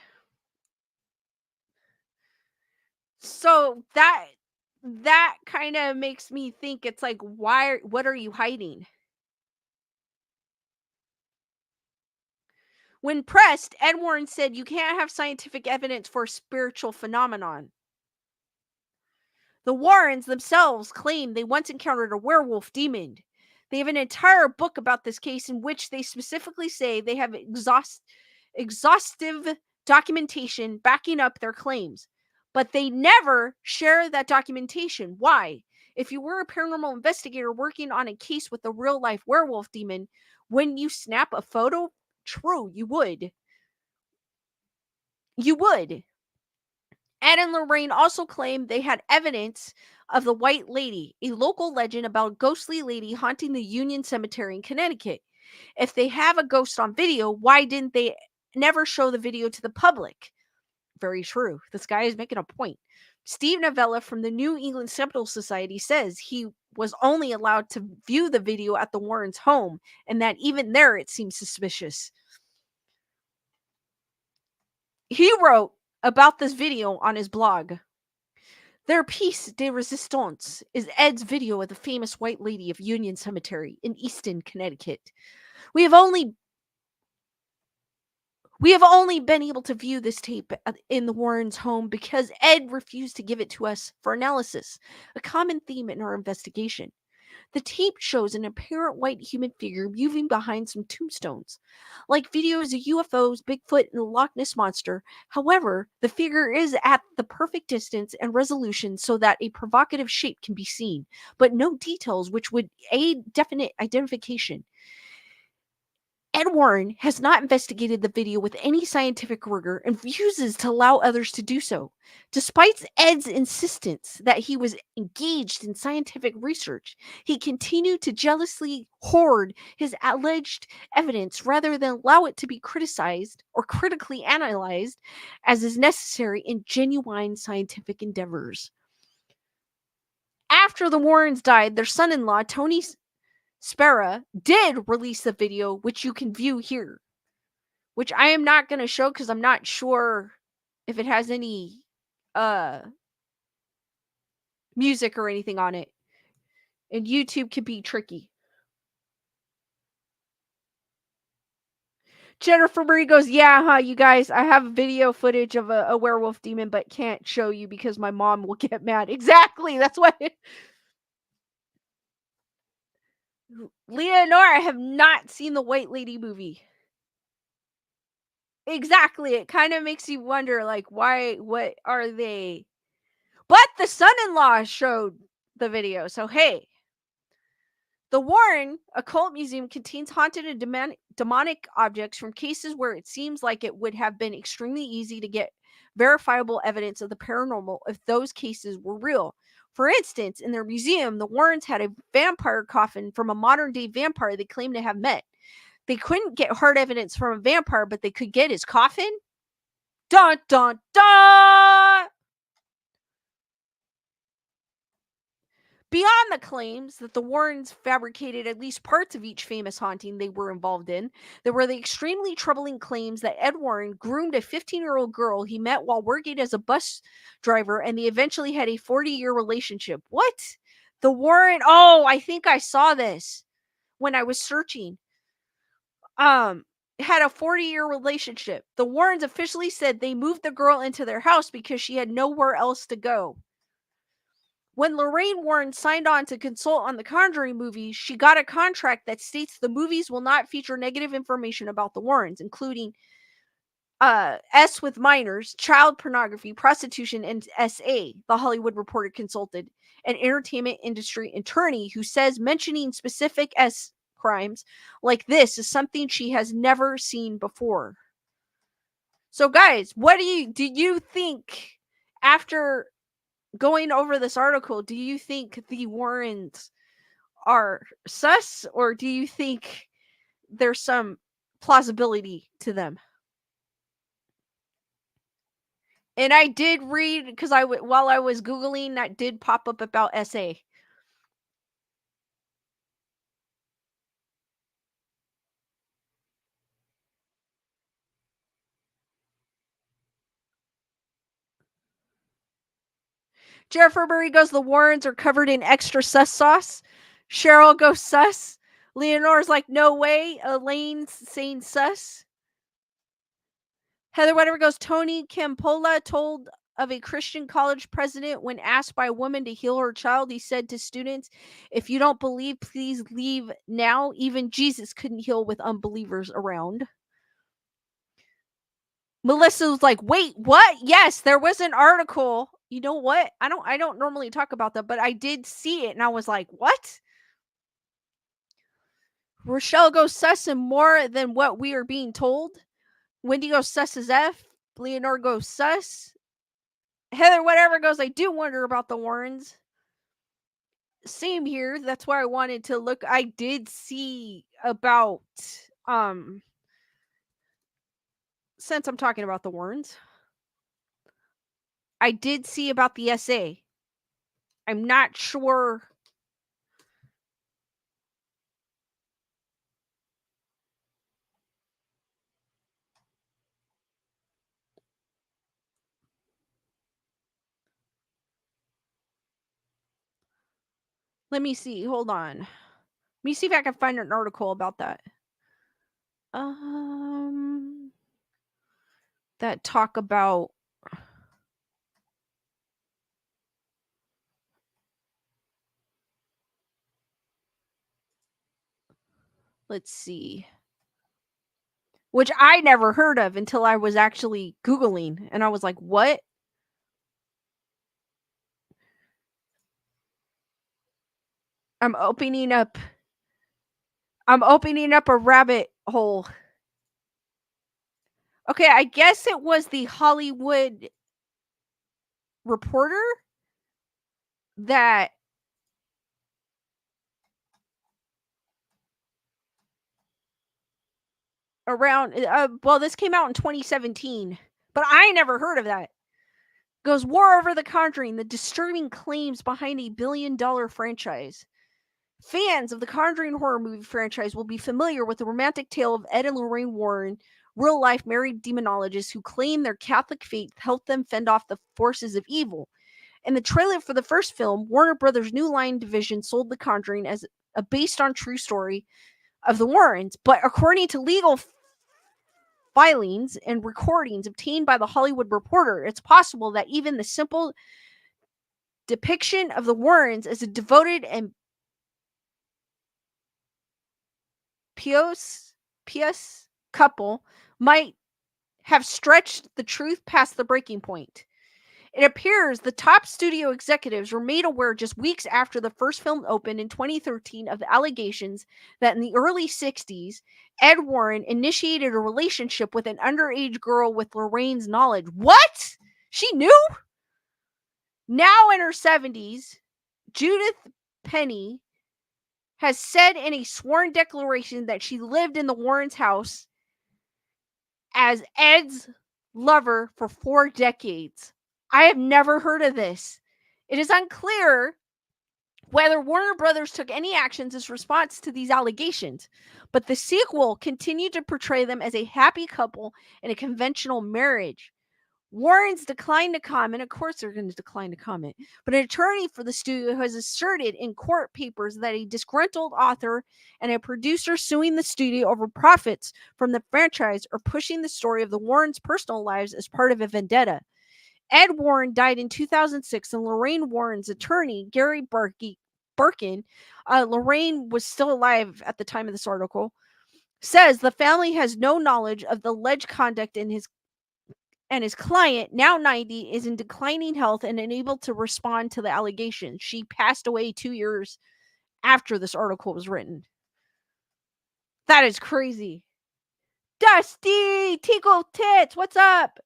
So that kind of makes me think it's like, what are you hiding? When pressed, Ed Warren said you can't have scientific evidence for a spiritual phenomenon. The Warrens themselves claim they once encountered a werewolf demon. They have an entire book about this case in which they specifically say they have exhaustive documentation backing up their claims, but they never share that documentation. Why? If you were a paranormal investigator working on a case with a real life werewolf demon, when you snap a photo, true, you would. You would. Ed and Lorraine also claimed they had evidence of the White Lady, a local legend about a ghostly lady haunting the Union Cemetery in Connecticut. If they have a ghost on video, why didn't they never show the video to the public? Very true. This guy is making a point. Steve Novella from the New England Skeptical Society says he was only allowed to view the video at the Warrens' home, and that even there it seems suspicious. He wrote about this video on his blog. Their piece de resistance is Ed's video of the famous White Lady of Union Cemetery in Easton, Connecticut. We have only been able to view this tape in the Warrens' home because Ed refused to give it to us for analysis, a common theme in our investigation. The tape shows an apparent white human figure moving behind some tombstones, like videos of UFOs, Bigfoot, and the Loch Ness Monster. However, the figure is at the perfect distance and resolution so that a provocative shape can be seen, but no details which would aid definite identification. Ed Warren has not investigated the video with any scientific rigor and refuses to allow others to do so. Despite Ed's insistence that he was engaged in scientific research, he continued to jealously hoard his alleged evidence rather than allow it to be criticized or critically analyzed as is necessary in genuine scientific endeavors. After the Warrens died, their son-in-law, Tony Spera, did release the video, which you can view here, which I am not going to show because I'm not sure if it has any music or anything on it. And YouTube can be tricky. Jennifer Marie goes, yeah, you guys, I have video footage of a werewolf demon, but can't show you because my mom will get mad. Exactly. That's why. Leonora, I have not seen the White Lady movie. Exactly. It kind of makes you wonder, like, why, what are they? But the son-in-law showed the video. So, hey, the Warren Occult Museum contains haunted and demonic objects from cases where it seems like it would have been extremely easy to get verifiable evidence of the paranormal if those cases were real. For instance, in their museum, the Warrens had a vampire coffin from a modern-day vampire they claim to have met. They couldn't get hard evidence from a vampire, but they could get his coffin? Dun, dun, dun! Beyond the claims that the Warrens fabricated at least parts of each famous haunting they were involved in, there were the extremely troubling claims that Ed Warren groomed a 15-year-old girl he met while working as a bus driver, and they eventually had a 40-year relationship. What? The Warren... Oh, I think I saw this when I was searching. Had a 40-year relationship. The Warrens officially said they moved the girl into their house because she had nowhere else to go. When Lorraine Warren signed on to consult on the Conjuring movies, she got a contract that states the movies will not feature negative information about the Warrens, including S with minors, child pornography, prostitution, and SA, the Hollywood Reporter consulted an entertainment industry attorney who says mentioning specific S crimes like this is something she has never seen before. So guys, what do you think after going over this article, do you think the Warrens are sus, or do you think there's some plausibility to them? And I did read, because while I was Googling, that did pop up about SA. Jennifer Murray goes, the Warrens are covered in extra sus sauce. Cheryl goes sus. Leonore's like, no way. Elaine's saying sus. Heather whatever goes, Tony Campola told of a Christian college president when asked by a woman to heal her child. He said to students, if you don't believe, please leave now. Even Jesus couldn't heal with unbelievers around. Melissa was like, wait, what? Yes, there was an article. You know what? I don't normally talk about that, but I did see it and I was like, what? Rochelle goes sus and more than what we are being told. Wendy goes sus as F. Leonore goes sus. Heather whatever goes, I do wonder about the Warrens. Same here. That's why I wanted to look. I did see about since I'm talking about the Warrens, I did see about the SA. I'm not sure. Let me see. Hold on. Let me see if I can find an article about that. That talk about let's see. Which I never heard of until I was actually Googling and I was like, what? I'm opening up a rabbit whole. Okay, I guess it was the Hollywood Reporter that around well, this came out in 2017, but I never heard of that. Goes War Over the Conjuring, the disturbing claims behind a billion-dollar franchise. Fans of the Conjuring horror movie franchise will be familiar with the romantic tale of Ed and Lorraine Warren, real-life married demonologists who claim their Catholic faith helped them fend off the forces of evil. In the trailer for the first film, Warner Brothers' New Line division sold The Conjuring as a based on true story of the Warrens, but according to legal filings and recordings obtained by the Hollywood Reporter, it's possible that even the simple depiction of the Warrens as a devoted and pious couple might have stretched the truth past the breaking point. It appears the top studio executives were made aware just weeks after the first film opened in 2013 of the allegations that in the early 60s, Ed Warren initiated a relationship with an underage girl with Lorraine's knowledge. What? She knew? Now in her 70s, Judith Penny has said in a sworn declaration that she lived in the Warrens' house as Ed's lover for 4 decades. I have never heard of this. It is unclear whether Warner Brothers took any actions as response to these allegations, but the sequel continued to portray them as a happy couple in a conventional marriage. Warrens declined to comment. Of course, they're going to decline to comment. But an attorney for the studio has asserted in court papers that a disgruntled author and a producer suing the studio over profits from the franchise are pushing the story of the Warrens' personal lives as part of a vendetta. Ed Warren died in 2006, and Lorraine Warren's attorney, Gary Birkin, Lorraine was still alive at the time of this article, says the family has no knowledge of the alleged conduct in his client, now 90, is in declining health and unable to respond to the allegations. She passed away 2 years after this article was written. That is crazy. Dusty! Tickle Tits, what's up?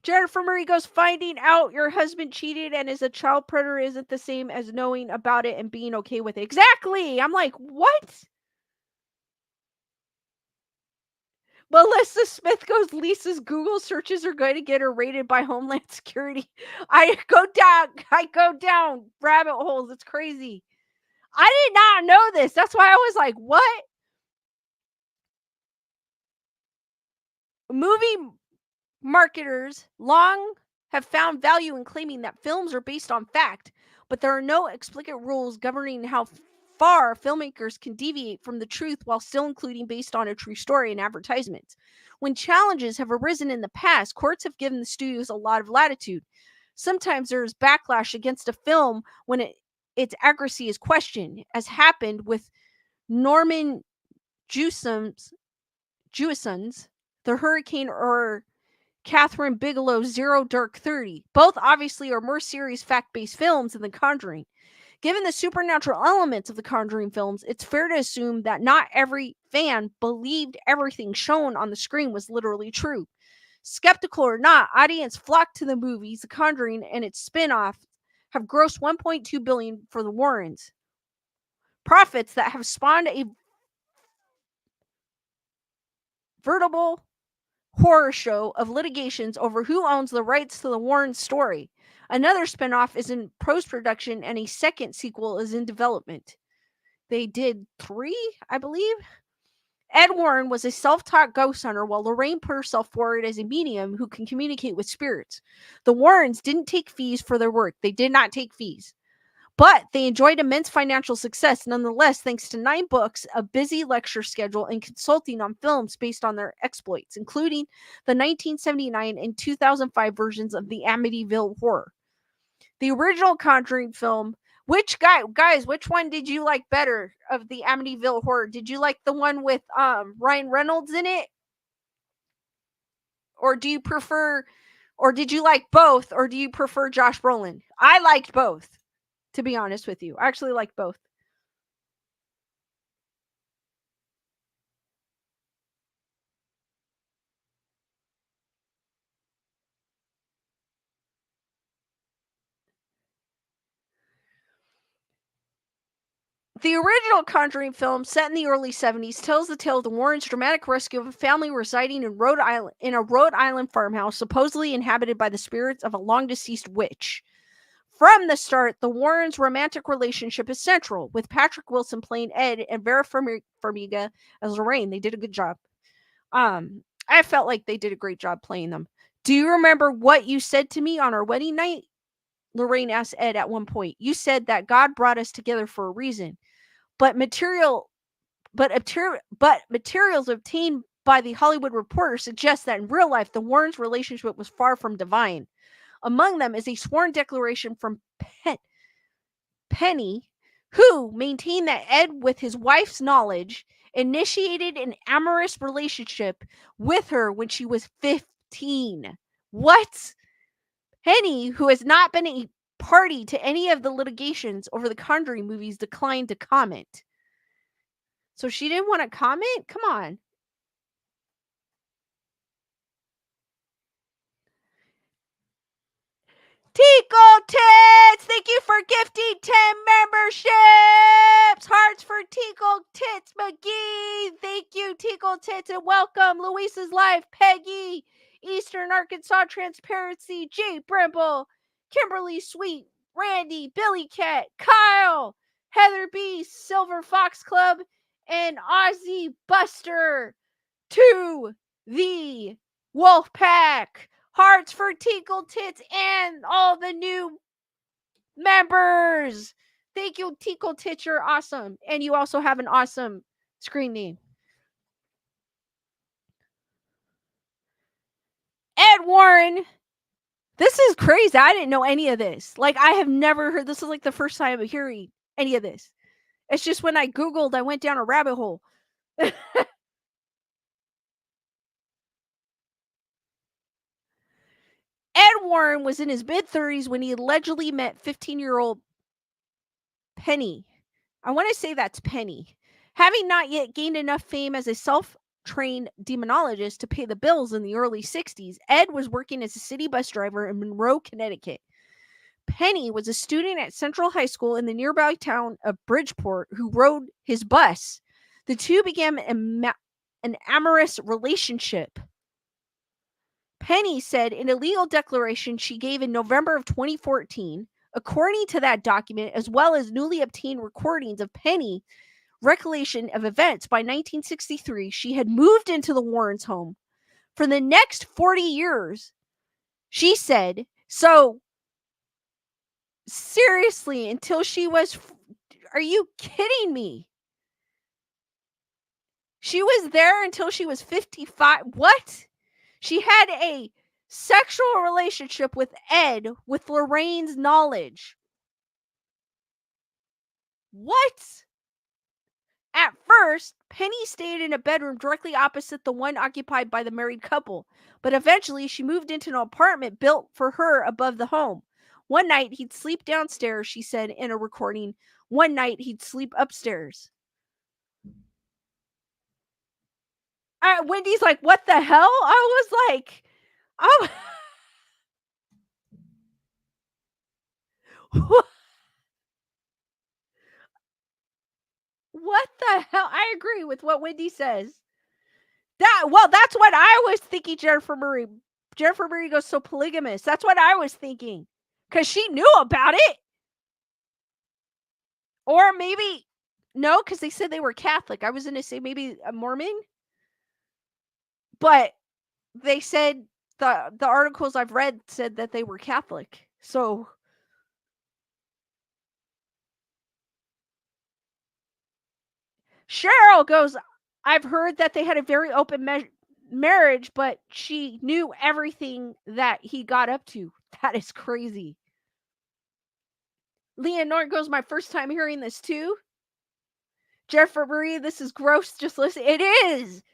Jennifer Murray goes, finding out your husband cheated and is a child predator isn't the same as knowing about it and being okay with it. Exactly! I'm like, what? Melissa Smith goes, Lisa's Google searches are going to get her rated by Homeland Security. I go down rabbit holes. It's crazy. I did not know this. That's why I was like, what? Movie marketers long have found value in claiming that films are based on fact, but there are no explicit rules governing how far filmmakers can deviate from the truth while still including based on a true story in advertisements. When challenges have arisen in the past, courts have given the studios a lot of latitude. Sometimes there is backlash against a film when its accuracy is questioned, as happened with Norman Jewison's The Hurricane or Catherine Bigelow's Zero Dark 30. Both obviously are more serious fact-based films than The Conjuring. Given the supernatural elements of The Conjuring films, it's fair to assume that not every fan believed everything shown on the screen was literally true. Skeptical or not, audience flocked to the movies The Conjuring and its spin-off have grossed $1.2 billion for the Warrens. Profits that have spawned a veritable horror show of litigations over who owns the rights to the Warren story. Another spinoff is in post-production and a second sequel is in development. They did 3, I believe. Ed Warren was a self-taught ghost hunter while Lorraine put herself forward as a medium who can communicate with spirits. The Warrens didn't take fees for their work. They did not take fees. But they enjoyed immense financial success nonetheless thanks to 9 books, a busy lecture schedule, and consulting on films based on their exploits, including the 1979 and 2005 versions of the Amityville horror. The original Conjuring film, which one did you like better of the Amityville horror? Did you like the one with Ryan Reynolds in it? Or do you prefer, or did you like both, or do you prefer Josh Brolin? I liked both. to be honest with you. I actually like both. The original Conjuring film, set in the early 70s, tells the tale of the Warrens' dramatic rescue of a family residing in a Rhode Island farmhouse supposedly inhabited by the spirits of a long-deceased witch. From the start, the Warrens' romantic relationship is central, with Patrick Wilson playing Ed and Vera Farmiga as Lorraine. They did a good job. I felt like they did a great job playing them. Do you remember what you said to me on our wedding night? Lorraine asked Ed at one point. You said that God brought us together for a reason. But materials obtained by the Hollywood Reporter suggest that in real life the Warrens' relationship was far from divine. Among them is a sworn declaration from Penny, who maintained that Ed, with his wife's knowledge, initiated an amorous relationship with her when she was 15. What? Penny, who has not been a party to any of the litigations over the Conjuring movies, declined to comment. So she didn't want to comment? Come on. Tickle Tits! Thank you for gifting 10 memberships! Hearts for Tickle Tits McGee! Thank you, Tickle Tits, and welcome Luisa's Life, Peggy, Eastern Arkansas Transparency, Jay Brimble, Kimberly Sweet, Randy, Billy Cat, Kyle, Heather B, Silver Fox Club, and Ozzy Buster to the Wolf Pack. Hearts for Tinkle Tits and all the new members. Thank you, Tinkle Tits. You're awesome. And you also have an awesome screen name. Ed Warren. This is crazy. I didn't know any of this. Like, I have never heard. This is like the first time I'm hearing any of this. It's just when I Googled, I went down a rabbit hole. Ed Warren was in his mid-30s when he allegedly met 15-year-old Penny. I want to say that's Penny. Having not yet gained enough fame as a self-trained demonologist to pay the bills in the early 60s, Ed was working as a city bus driver in Monroe, Connecticut. Penny was a student at Central High School in the nearby town of Bridgeport who rode his bus. The two began an amorous relationship. Penny said in a legal declaration she gave in November of 2014, according to that document, as well as newly obtained recordings of Penny recollection of events, by 1963, she had moved into the Warrens' home. For the next 40 years, she said, so seriously, until she was, are you kidding me? She was there until she was 55. What? She had a sexual relationship with Ed with Lorraine's knowledge. What? At first, Penny stayed in a bedroom directly opposite the one occupied by the married couple, but eventually she moved into an apartment built for her above the home. One night he'd sleep downstairs, she said in a recording. One night he'd sleep upstairs. Wendy's like, what the hell? I was like, oh. What the hell? I agree with what Wendy says. That's what I was thinking, Jennifer Murray. Jennifer Murray goes so polygamous. That's what I was thinking. Because she knew about it. Or maybe, no, because they said they were Catholic. I was going to say maybe a Mormon. But they said, the articles I've read said that they were Catholic. So Cheryl goes, I've heard that they had a very open marriage, but she knew everything that he got up to. That is crazy. Leonore goes, my first time hearing this too. Jennifer Marie, this is gross. Just listen. It is.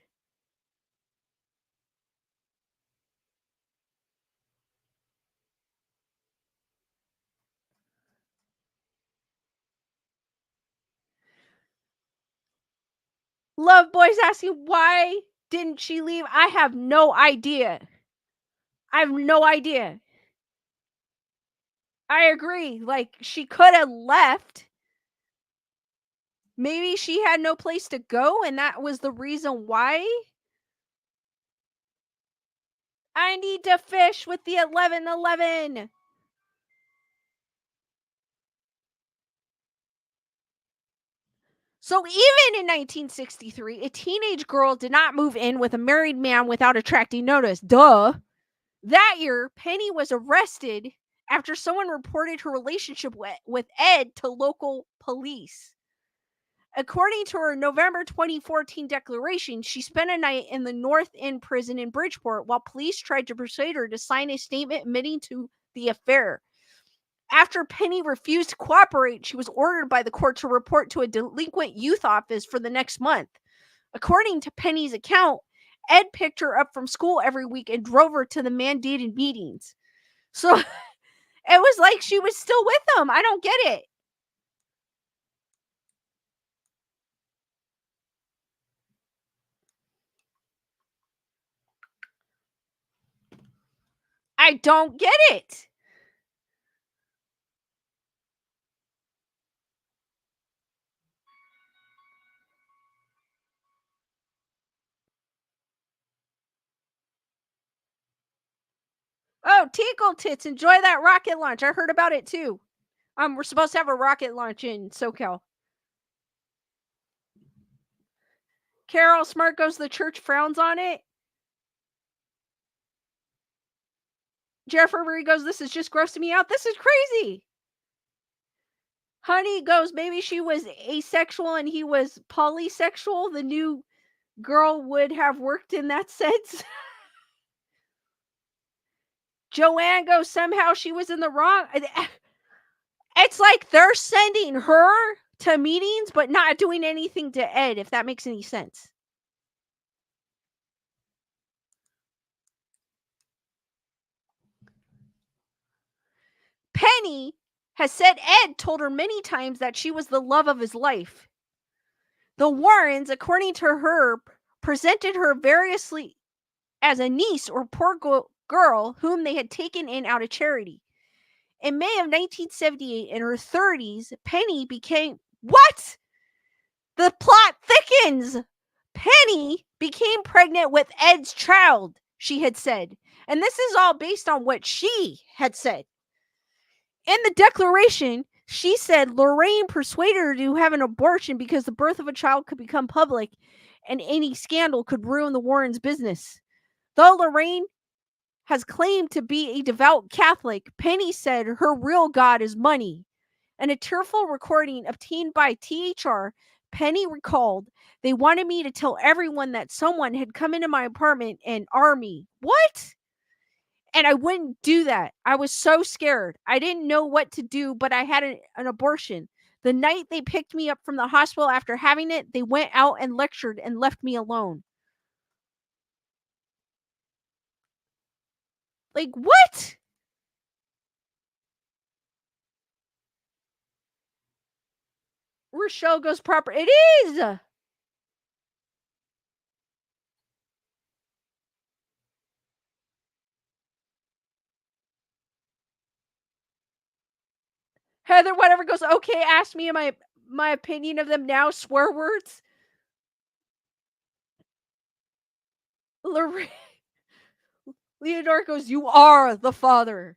Love Boy's asking, why didn't she leave? I have no idea. I have no idea. I agree. Like, she could have left. Maybe she had no place to go, and that was the reason why. I need to fish with the 1111. So even in 1963, a teenage girl did not move in with a married man without attracting notice. Duh. That year, Penny was arrested after someone reported her relationship with Ed to local police. According to her November 2014 declaration, she spent a night in the North End prison in Bridgeport while police tried to persuade her to sign a statement admitting to the affair. After Penny refused to cooperate, she was ordered by the court to report to a delinquent youth office for the next month. According to Penny's account, Ed picked her up from school every week and drove her to the mandated meetings. So it was like she was still with him. I don't get it. I don't get it. Oh, Tinkle Tits, enjoy that rocket launch. I heard about it too. We're supposed to have a rocket launch in SoCal. Carol Smart goes, the church frowns on it. Jeffrey goes, this is just grossing me out. This is crazy. Honey goes, maybe she was asexual and he was polysexual. The new girl would have worked in that sense. Joanne goes, somehow she was in the wrong. It's like they're sending her to meetings, but not doing anything to Ed, if that makes any sense. Penny has said Ed told her many times that she was the love of his life. The Warrens, according to her, presented her variously as a niece or poor girl whom they had taken in out of charity. In May of 1978, in her 30s, Penny became. What? The plot thickens. Penny became pregnant with Ed's child, she had said. And this is all based on what she had said. In the declaration, she said Lorraine persuaded her to have an abortion because the birth of a child could become public and any scandal could ruin the Warrens' business. Though Lorraine has claimed to be a devout Catholic, Penny said her real God is money. In a tearful recording obtained by THR, Penny recalled, they wanted me to tell everyone that someone had come into my apartment and armed me. What? And I wouldn't do that. I was so scared. I didn't know what to do, but I had an abortion. The night they picked me up from the hospital after having it, they went out and lectured and left me alone. Like, what? Rochelle goes proper. It is. Heather, whatever goes, okay, ask me my opinion of them now, swear words. Lorraine, Leonora goes, you are the father.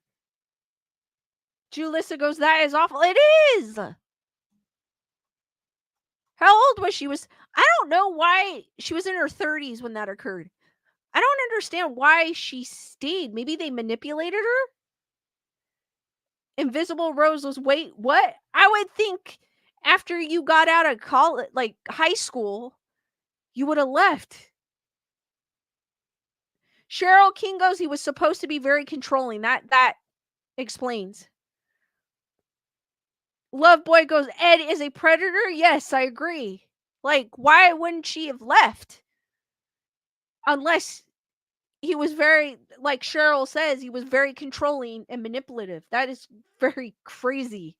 Julissa goes, that is awful. It is. How old was she? I don't know why she was in her 30s when that occurred. I don't understand why she stayed. Maybe they manipulated her? Invisible Rose was, wait, what? I would think after you got out of college, like high school, you would have left. Cheryl King goes, he was supposed to be very controlling. That explains. Love Boy goes, Ed is a predator? Yes, I agree. Like, why wouldn't she have left? Unless he was very, like Cheryl says, he was very controlling and manipulative. That is very crazy.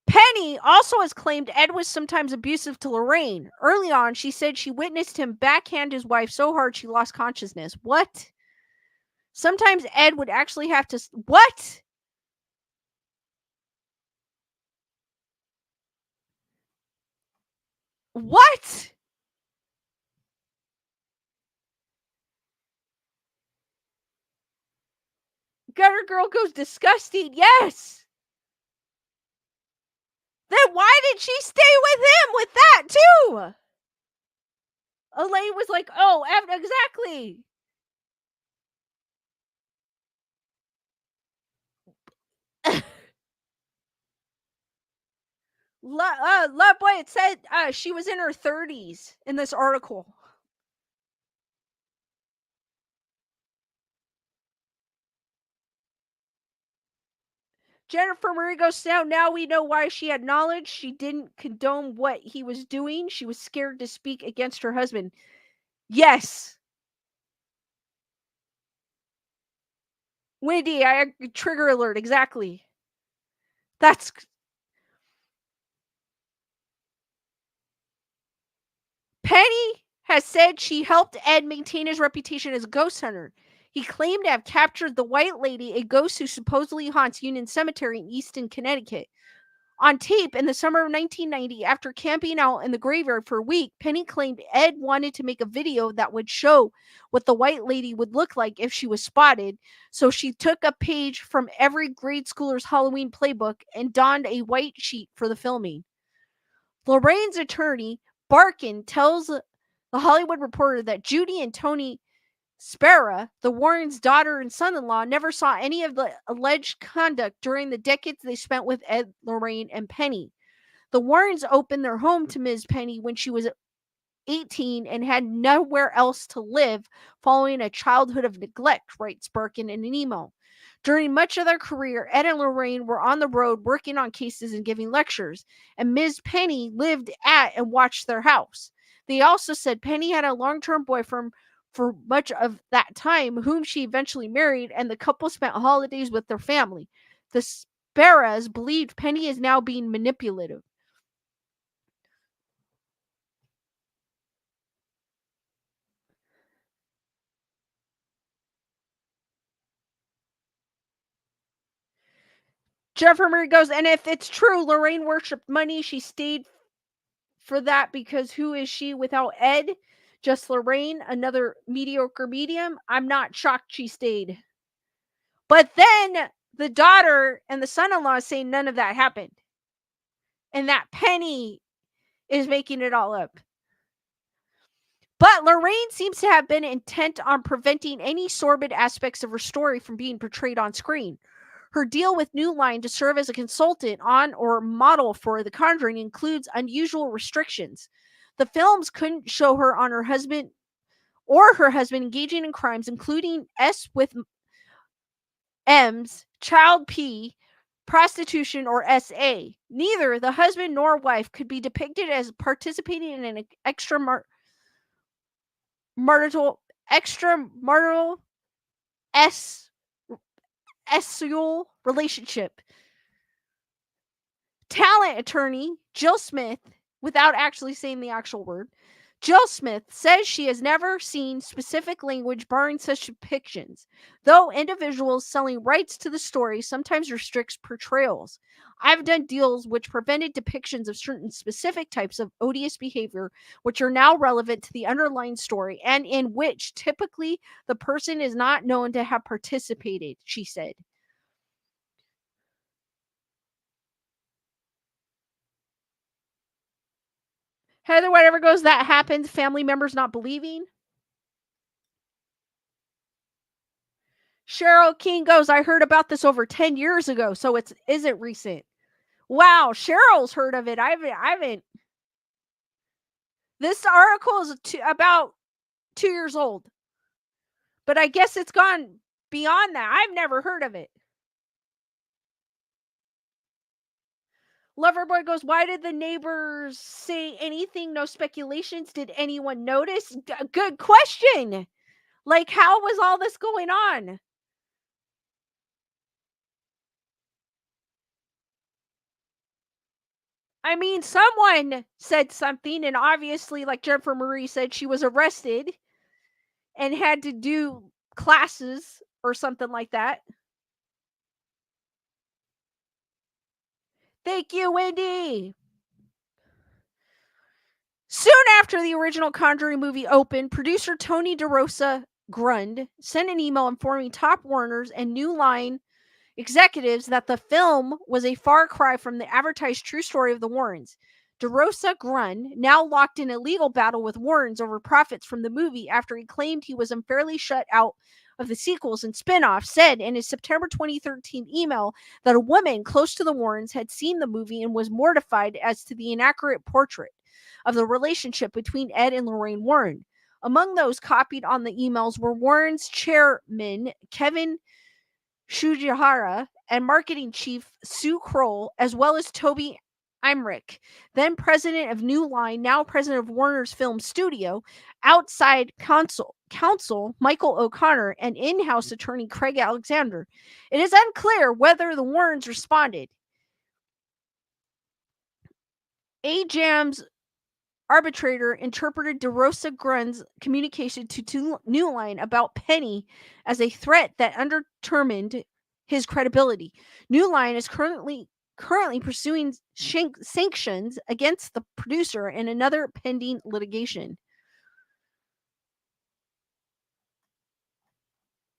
Penny also has claimed Ed was sometimes abusive to Lorraine. Early on, she said she witnessed him backhand his wife so hard she lost consciousness. What? Sometimes Ed would actually have to. What? What? Gutter Girl goes disgusting. Yes. Then why did she stay with him with that too? Elaine was like, oh, exactly. Love Boy, it said she was in her 30s in this article. Jennifer Murray goes down. Now we know why she had knowledge. She didn't condone what he was doing. She was scared to speak against her husband. Yes. Wendy, trigger alert. Exactly. That's Penny has said she helped Ed maintain his reputation as a ghost hunter. He claimed to have captured the White Lady, a ghost who supposedly haunts Union Cemetery in Easton, Connecticut. On tape in the summer of 1990, after camping out in the graveyard for a week, Penny claimed Ed wanted to make a video that would show what the White Lady would look like if she was spotted. So she took a page from every grade schooler's Halloween playbook and donned a white sheet for the filming. Lorraine's attorney, Barkin, tells the Hollywood Reporter that Judy and Tony Spera, the Warrens' daughter and son-in-law, never saw any of the alleged conduct during the decades they spent with Ed, Lorraine, and Penny. The Warrens opened their home to Ms. Penny when she was 18 and had nowhere else to live following a childhood of neglect, writes Barkin in an email. During much of their career, Ed and Lorraine were on the road working on cases and giving lectures, and Ms. Penny lived at and watched their house. They also said Penny had a long-term boyfriend for much of that time, whom she eventually married, and the couple spent holidays with their family. The Sparras believed Penny is now being manipulative. Jennifer Murray goes, and if it's true, Lorraine worshipped money. She stayed for that because who is she without Ed? Just Lorraine, another mediocre medium. I'm not shocked she stayed. But then the daughter and the son-in-law say none of that happened. And that Penny is making it all up. But Lorraine seems to have been intent on preventing any sordid aspects of her story from being portrayed on screen. Her deal with New Line to serve as a consultant on or model for The Conjuring includes unusual restrictions. The films couldn't show her on her husband engaging in crimes, including S with M's, child P, prostitution, or SA. Neither the husband nor wife could be depicted as participating in an extramarital s sexual relationship. Talent attorney Jill Smith, without actually saying the actual word, Jill Smith says she has never seen specific language barring such depictions, though individuals selling rights to the story sometimes restricts portrayals. I've done deals which prevented depictions of certain specific types of odious behavior, which are now relevant to the underlying story, and in which typically the person is not known to have participated, she said. Heather, whatever goes, that happens. Family members not believing. Cheryl King goes, I heard about this over 10 years ago, so it isn't recent. Wow, Cheryl's heard of it. I haven't. This article is about 2 years old, but I guess it's gone beyond that. I've never heard of it. Loverboy goes, why did the neighbors say anything? No speculations. Did anyone notice? Good question. Like, how was all this going on? I mean, someone said something, and obviously, like Jennifer Marie said, she was arrested and had to do classes or something like that. Thank you, Wendy. Soon after the original Conjuring movie opened, producer Tony DeRosa Grund sent an email informing Top Warners and New Line executives that the film was a far cry from the advertised true story of the Warrens. DeRosa Grund, now locked in a legal battle with Warrens over profits from the movie after he claimed he was unfairly shut out of the sequels and spin-offs, said in his September 2013 email that a woman close to the Warrens had seen the movie and was mortified as to the inaccurate portrait of the relationship between Ed and Lorraine Warren. Among those copied on the emails were Warren's chairman, Kevin Shujihara, and marketing chief Sue Kroll, as well as Toby Imrich, then president of New Line, now president of Warner's Film Studio, outside counsel Michael O'Connor, and in-house attorney Craig Alexander. It is unclear whether the Warrens responded. A-Jam's arbitrator interpreted DeRosa Grund's communication to New Line about Penny as a threat that undermined his credibility. New Line is currently pursuing sanctions against the producer in another pending litigation.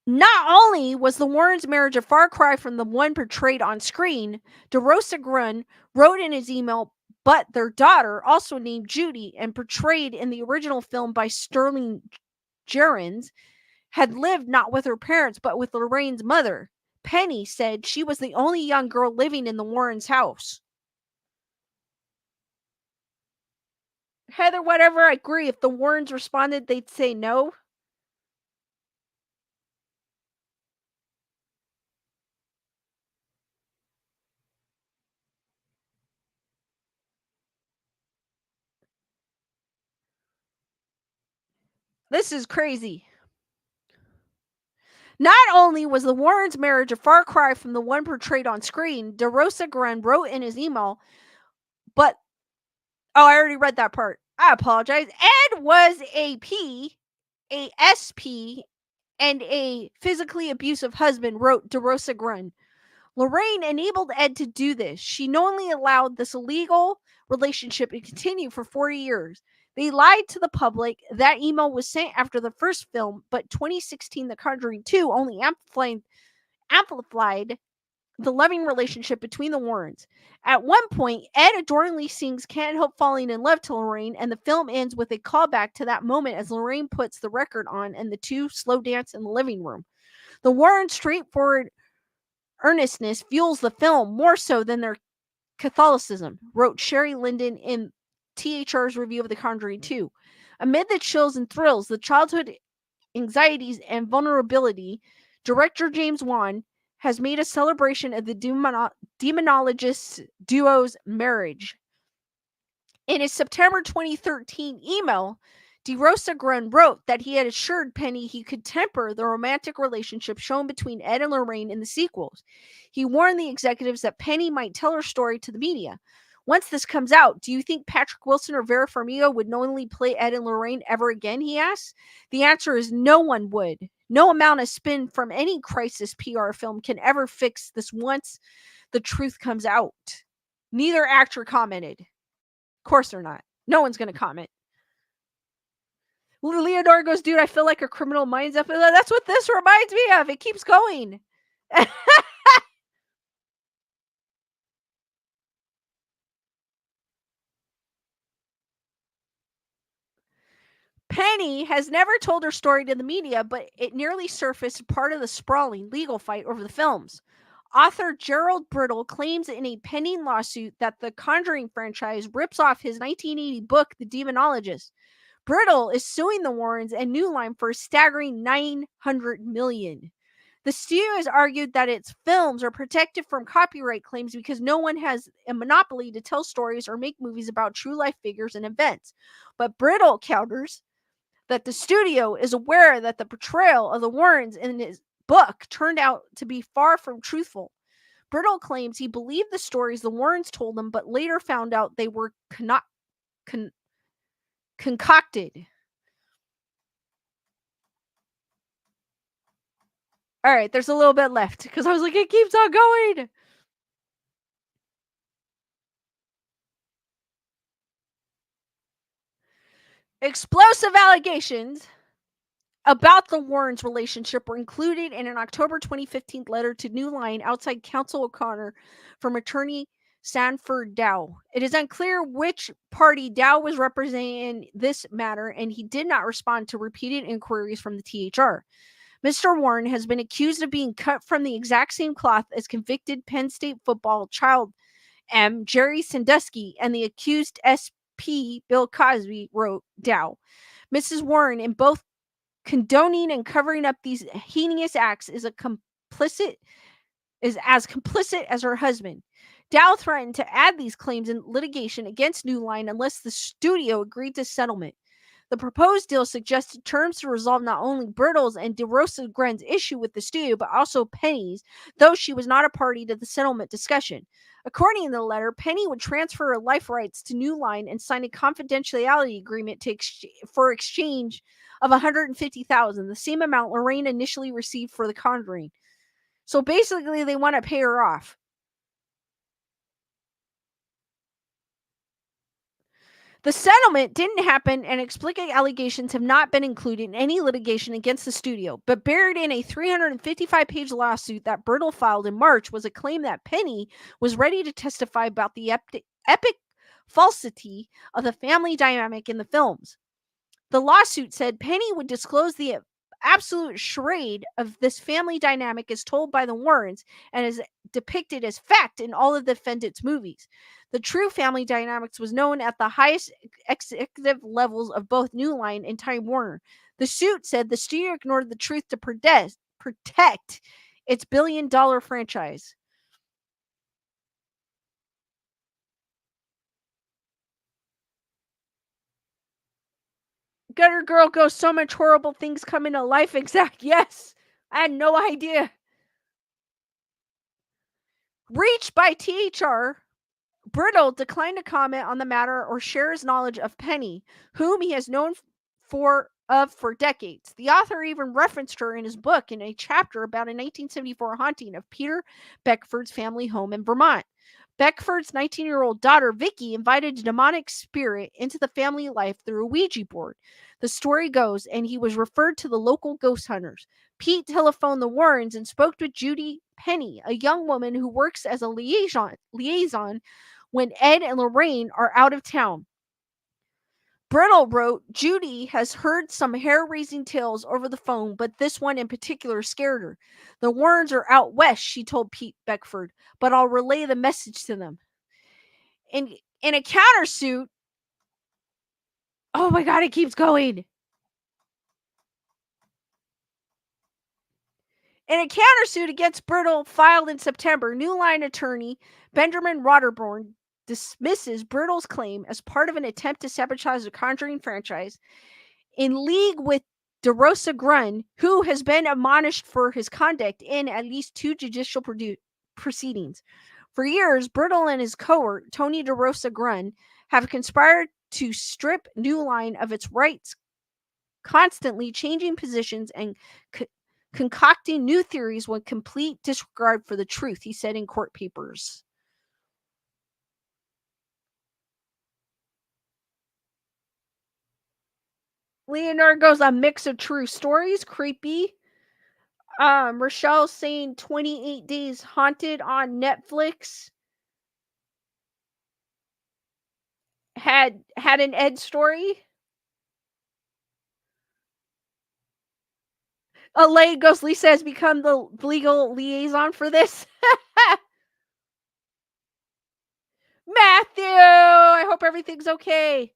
Not only was the Warrens' marriage a far cry from the one portrayed on screen, DeRosa Grund wrote in his email, but their daughter, also named Judy and portrayed in the original film by Sterling Gerrans, had lived not with her parents but with Lorraine's mother. Penny said she was the only young girl living in the Warrens' house. Heather, whatever, I agree. If the Warrens responded, they'd say no. This is crazy. Not only was the Warrens' marriage a far cry from the one portrayed on screen, DeRosa Grund wrote in his email, but I already read that part. I apologize. Ed was a P, a SP, and a physically abusive husband, wrote DeRosa Grund. Lorraine enabled Ed to do this. She knowingly allowed this illegal relationship to continue for 40 years. They lied to the public. That email was sent after the first film, but 2016 The Conjuring 2 only amplified the loving relationship between the Warrens. At one point, Ed adoringly sings Can't Help Falling in Love to Lorraine, and the film ends with a callback to that moment as Lorraine puts the record on and the two slow dance in the living room. The Warrens' straightforward earnestness fuels the film more so than their Catholicism, wrote Sherry Linden in THR's review of The Conjuring 2. Amid the chills and thrills, the childhood anxieties and vulnerability, director James Wan has made a celebration of the demonologist duo's marriage. In his September 2013 email, DeRosa Grund wrote that he had assured Penny he could temper the romantic relationship shown between Ed and Lorraine in the sequels. He warned the executives that Penny might tell her story to the media. Once this comes out, do you think Patrick Wilson or Vera Farmiga would knowingly play Ed and Lorraine ever again, he asks? The answer is no one would. No amount of spin from any crisis PR film can ever fix this once the truth comes out. Neither actor commented. Of course they're not. No one's going to comment. Leonora goes, dude, I feel like a Criminal Minds episode. That's what this reminds me of. It keeps going. Penny has never told her story to the media, but it nearly surfaced part of the sprawling legal fight over the films. Author Gerald Brittle claims in a pending lawsuit that the Conjuring franchise rips off his 1980 book, The Demonologist. Brittle is suing the Warrens and New Line for a staggering $900 million. The studio has argued that its films are protected from copyright claims because no one has a monopoly to tell stories or make movies about true life figures and events. But Brittle counters that the studio is aware that the portrayal of the Warrens in his book turned out to be far from truthful. Brittle claims he believed the stories the Warrens told him, but later found out they were con- concocted. All right, there's a little bit left because I was like, it keeps on going. Explosive allegations about the Warrens' relationship were included in an October 2015 letter to New Line outside Counsel O'Connor from attorney Sanford Dow. It is unclear which party Dow was representing in this matter, and he did not respond to repeated inquiries from the THR. Mr. Warren has been accused of being cut from the exact same cloth as convicted Penn State football child M. Jerry Sandusky and the accused SP Bill Cosby, wrote Dow. Mrs. Warren, in both condoning and covering up these heinous acts, is as complicit as her husband. Dow threatened to add these claims in litigation against New Line unless the studio agreed to settlement. The proposed deal suggested terms to resolve not only Brittle's and DeRosa Gren's issue with the studio, but also Penny's, though she was not a party to the settlement discussion. According to the letter, Penny would transfer her life rights to New Line and sign a confidentiality agreement for exchange of $150,000, the same amount Lorraine initially received for The Conjuring. So basically, they want to pay her off. The settlement didn't happen, and explicit allegations have not been included in any litigation against the studio. But buried in a 355-page lawsuit that Brittle filed in March was a claim that Penny was ready to testify about the epic falsity of the family dynamic in the films. The lawsuit said Penny would disclose the absolute charade of this family dynamic as told by the Warrens and is depicted as fact in all of the defendants' movies. The true family dynamics was known at the highest executive levels of both New Line and Time Warner. The suit said the studio ignored the truth to protect its billion-dollar franchise. Gutter Girl goes, so much horrible things come into life. Exact. Yes. I had no idea. Reached by THR, Brittle declined to comment on the matter or share his knowledge of Penny, whom he has known for decades. The author even referenced her in his book in a chapter about a 1974 haunting of Peter Beckford's family home in Vermont. Beckford's 19-year-old daughter, Vicky, invited a demonic spirit into the family life through a Ouija board. The story goes, and he was referred to the local ghost hunters. Pete telephoned the Warrens and spoke with Judy Penny, a young woman who works as a liaison when Ed and Lorraine are out of town. Brittle wrote, Judy has heard some hair-raising tales over the phone, but this one in particular scared her. The Warrens are out west, she told Pete Beckford, but I'll relay the message to them. In a countersuit, oh my God, it keeps going. In a countersuit against Brittle filed in September, New Line attorney Benjamin Rotterborn dismisses Brittle's claim as part of an attempt to sabotage the Conjuring franchise in league with DeRosa Grun, who has been admonished for his conduct in at least 2 judicial proceedings. For years, Brittle and his cohort, Tony DeRosa Grun, have conspired to strip New Line of its rights, constantly changing positions and concocting new theories with complete disregard for the truth, he said in court papers. Leonard goes, a mix of true stories, creepy. Rochelle saying 28 Days Haunted on Netflix had an Ed story. Elaine goes, Lisa has become the legal liaison for this. Matthew, I hope everything's okay.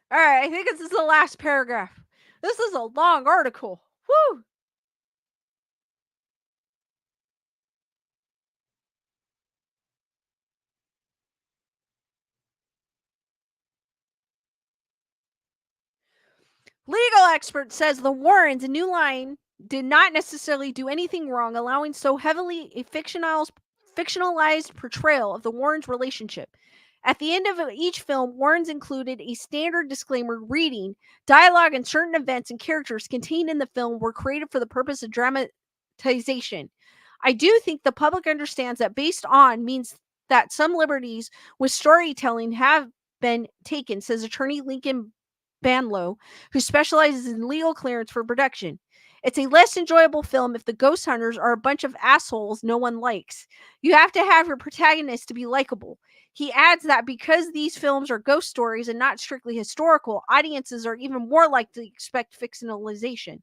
All right, I think this is the last paragraph. This is a long article. Woo! Legal expert says the Warrens, a new line, did not necessarily do anything wrong, allowing so heavily a fictionalized portrayal of the Warrens' relationship. At the end of each film, Warrens included a standard disclaimer reading, dialogue, and certain events and characters contained in the film were created for the purpose of dramatization. I do think the public understands that based on means that some liberties with storytelling have been taken, says attorney Lincoln Banlow, who specializes in legal clearance for production. It's a less enjoyable film if the ghost hunters are a bunch of assholes no one likes. You have to have your protagonist to be likable. He adds that because these films are ghost stories and not strictly historical, audiences are even more likely to expect fictionalization.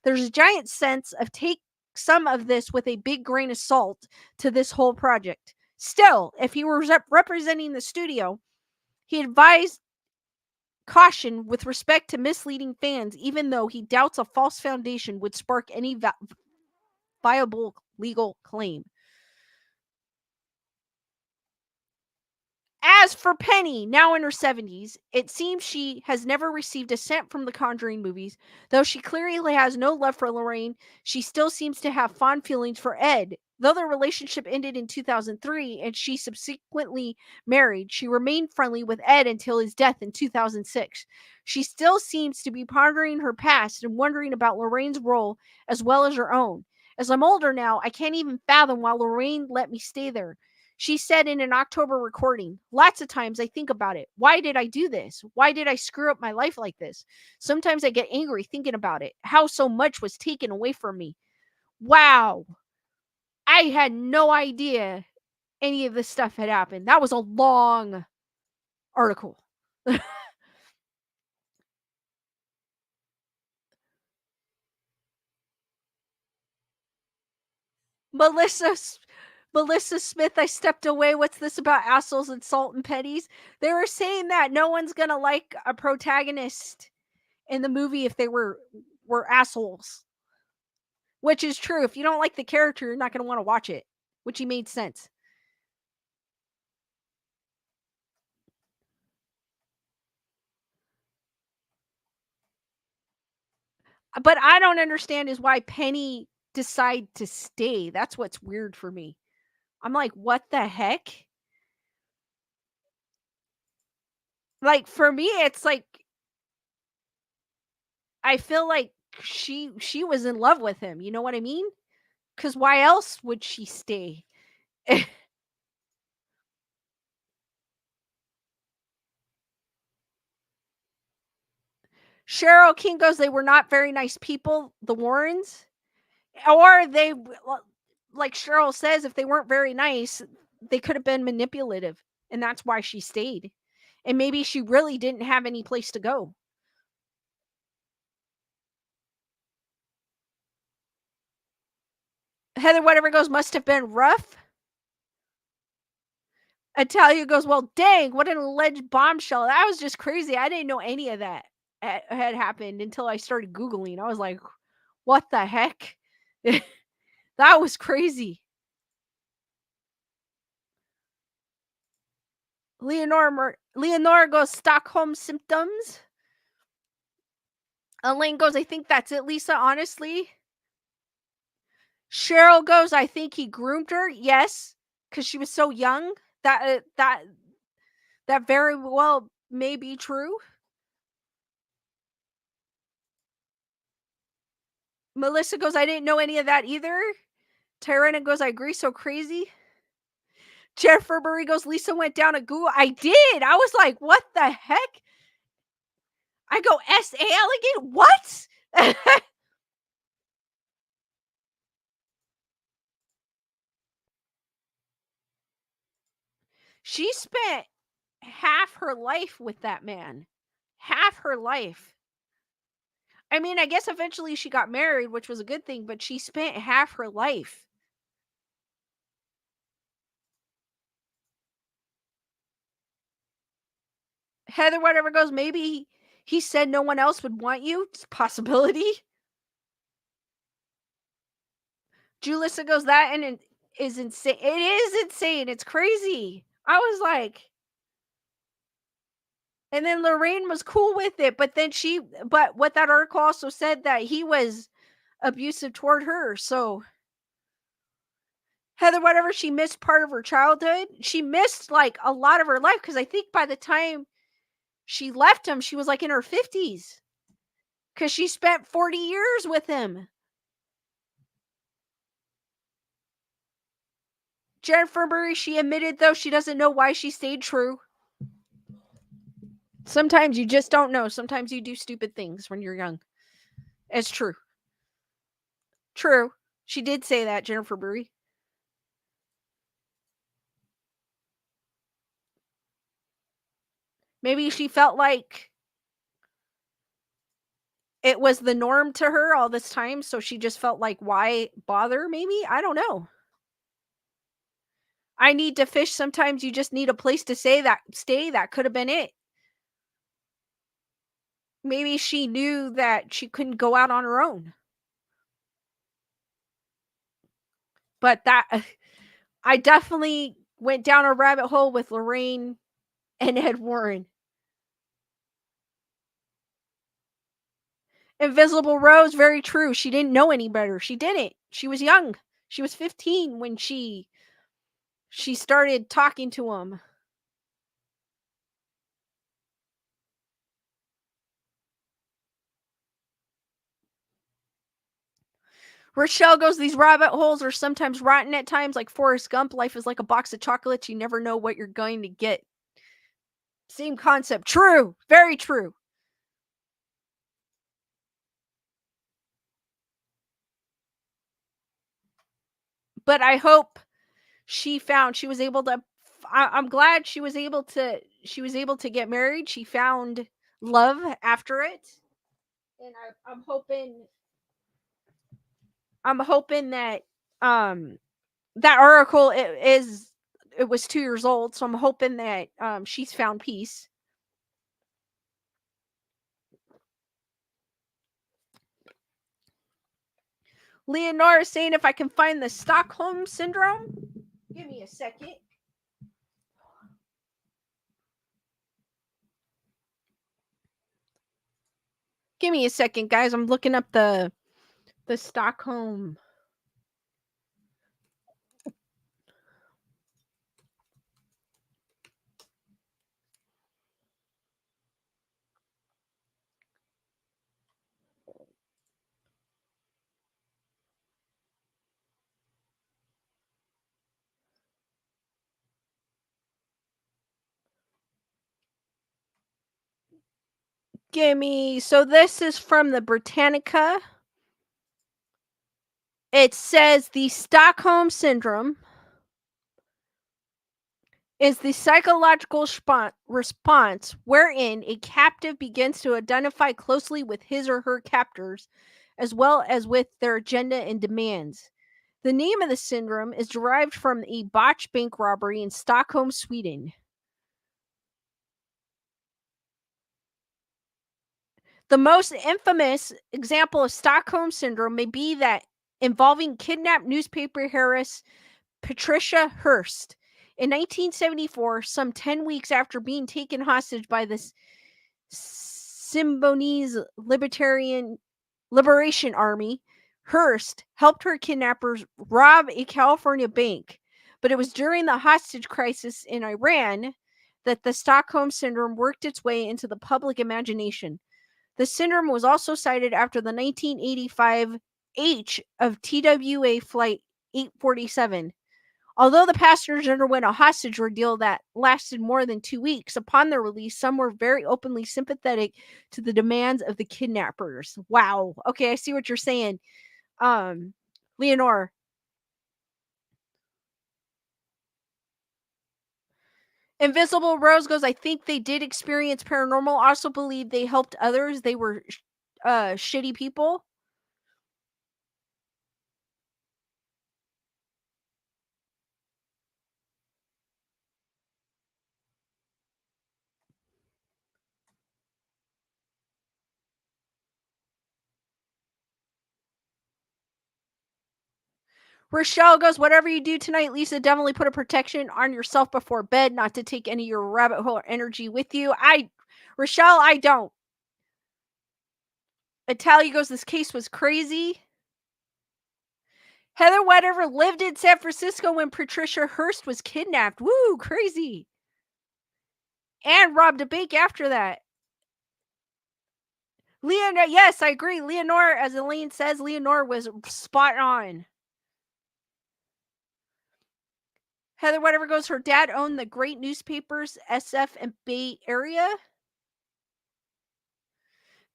There's a giant sense of take some of this with a big grain of salt to this whole project. Still, if he were representing the studio, he advised caution with respect to misleading fans, even though he doubts a false foundation would spark any viable legal claim. As for Penny, now in her 70s, it seems she has never received a cent from the Conjuring movies. Though she clearly has no love for Lorraine, she still seems to have fond feelings for Ed. Though their relationship ended in 2003 and she subsequently married, she remained friendly with Ed until his death in 2006. She still seems to be pondering her past and wondering about Lorraine's role as well as her own. As I'm older now, I can't even fathom why Lorraine let me stay there. She said in an October recording, lots of times I think about it. Why did I do this? Why did I screw up my life like this? Sometimes I get angry thinking about it, how so much was taken away from me. Wow. I had no idea any of this stuff had happened. That was a long article. Melissa Melissa Smith, I stepped away. What's this about assholes and salt and pennies? They were saying that no one's gonna like a protagonist in the movie if they were assholes. Which is true. If you don't like the character, you're not gonna want to watch it. Which he made sense. But I don't understand is why Penny decided to stay. That's what's weird for me. I'm like, what the heck? Like for me, it's like I feel like she was in love with him. You know what I mean? Because why else would she stay? Cheryl King goes, they were not very nice people, the Warrens. Or they, like Cheryl says, if they weren't very nice, they could have been manipulative. And that's why she stayed. And maybe she really didn't have any place to go. Heather, whatever goes, must have been rough. Italia goes, well, dang, what an alleged bombshell. That was just crazy. I didn't know any of that had happened until I started Googling. I was like, what the heck? That was crazy. Leonora goes, Stockholm symptoms. Elaine goes, I think that's it, Lisa, honestly. Cheryl goes, I think he groomed her. Yes, because she was so young. That very well may be true. Melissa goes, I didn't know any of that either. Tyrana goes, I agree, so crazy. Jennifer Burry goes, Lisa went down to Google. I did. I was like, what the heck? I go, S.A. Alligator? What? She spent half her life with that man. Half her life. I mean, I guess eventually she got married, which was a good thing, but she spent half her life. Heather, whatever goes, maybe he said no one else would want you. It's a possibility. Julissa goes, that and it is insane. It is insane. It's crazy. I was like, And then Lorraine was cool with it, but what that article also said that he was abusive toward her. So Heather, whatever she missed part of her childhood, she missed like a lot of her life because I think by the time she left him, she was like in her 50s because she spent 40 years with him. Jennifer Murray, she admitted though she doesn't know why she stayed true. Sometimes you just don't know. Sometimes you do stupid things when you're young. It's true. True. She did say that, Jennifer Murray. Maybe she felt like it was the norm to her all this time, so she just felt like, why bother? Maybe? I don't know. I need to fish. Sometimes you just need a place to stay. That could have been it. Maybe she knew that she couldn't go out on her own. But I definitely went down a rabbit hole with Lorraine and Ed Warren. Invisible Rose, very true. She didn't know any better. She didn't. She was young. She was 15 when she started talking to him. Rochelle goes, these rabbit holes are sometimes rotten at times, like Forrest Gump. Life is like a box of chocolates. You never know what you're going to get. Same concept. True. Very true. But I hope she was able to I'm glad she was able to get married. She found love after it. And I'm hoping that that article it was 2 years old, so I'm hoping that she's found peace. Leonora is saying if I can find the Stockholm syndrome. Give me a second. Give me a second, guys. I'm looking up the Stockholm. So this is from the Britannica. It says the Stockholm syndrome is the psychological response wherein a captive begins to identify closely with his or her captors, as well as with their agenda and demands. The name of the syndrome is derived from a botched bank robbery in Stockholm, Sweden. The most infamous example of Stockholm syndrome may be that involving kidnapped newspaper heiress Patricia Hearst. In 1974, some 10 weeks after being taken hostage by the Symbionese Liberation Army, Hearst helped her kidnappers rob a California bank. But it was during the hostage crisis in Iran that the Stockholm syndrome worked its way into the public imagination. The syndrome was also cited after the 1985 H of TWA Flight 847. Although the passengers underwent a hostage ordeal that lasted more than 2 weeks, upon their release, some were very openly sympathetic to the demands of the kidnappers. Wow. Okay, I see what you're saying. Leonore. Invisible Rose goes, I think they did experience paranormal. Also believe they helped others. They were shitty people. Rochelle goes, whatever you do tonight, Lisa, definitely put a protection on yourself before bed, not to take any of your rabbit hole energy with you. Rochelle, I don't. Italia goes, this case was crazy. Heather Whatever lived in San Francisco when Patricia Hearst was kidnapped. Woo, crazy. And robbed a bank after that. Leonore, yes, I agree. Leonore, as Elaine says, Leonore was spot on. Heather Whatever goes, her dad owned the great newspapers, SF and Bay Area.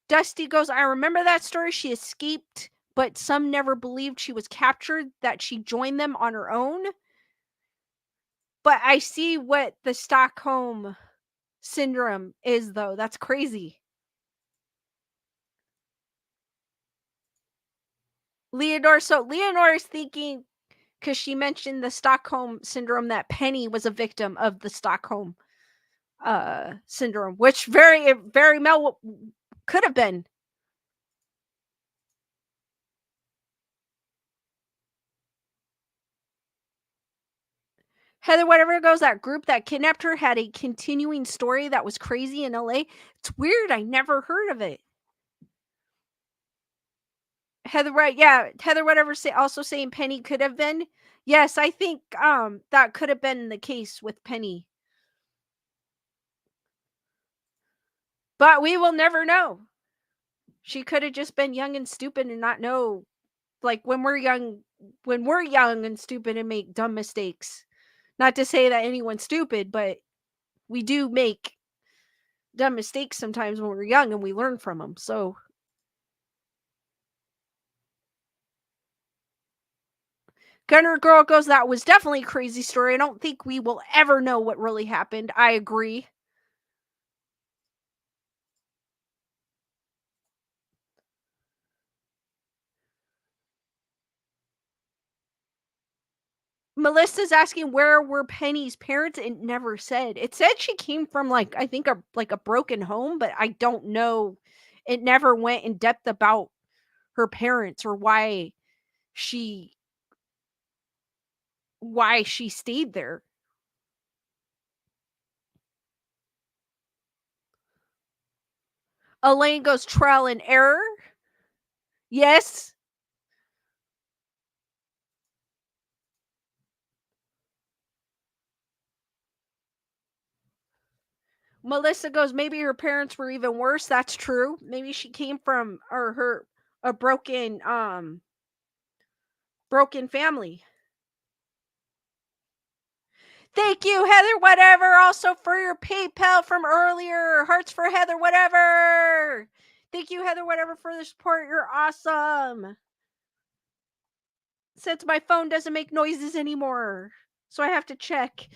Dusty goes, I remember that story. She escaped, but some never believed she was captured, that she joined them on her own. But I see what the Stockholm syndrome is, though. That's crazy. Leonore is thinking, because she mentioned the Stockholm syndrome, that Penny was a victim of the Stockholm syndrome, which very well could have been. Heather Whatever goes, that group that kidnapped her had a continuing story that was crazy in LA. It's weird. I never heard of it. Heather Whatever also saying Penny could have been. Yes, I think that could have been the case with Penny. But we will never know. She could have just been young and stupid and not know. Like when we're young and stupid and make dumb mistakes. Not to say that anyone's stupid, but we do make dumb mistakes sometimes when we're young and we learn from them. So Gunner Girl goes, that was definitely a crazy story. I don't think we will ever know what really happened. I agree. Melissa's asking where were Penny's parents. It never said. It said she came from like I think a broken home, but I don't know. It never went in depth about her parents or she why she stayed there. Elaine goes trial and error. Yes. Melissa goes, maybe her parents were even worse. That's true. Maybe she came from a broken family. Thank you, Heather Whatever, also for your PayPal from earlier. Hearts for Heather Whatever. Thank you, Heather Whatever, for the support. You're awesome. Since my phone doesn't make noises anymore, so I have to check.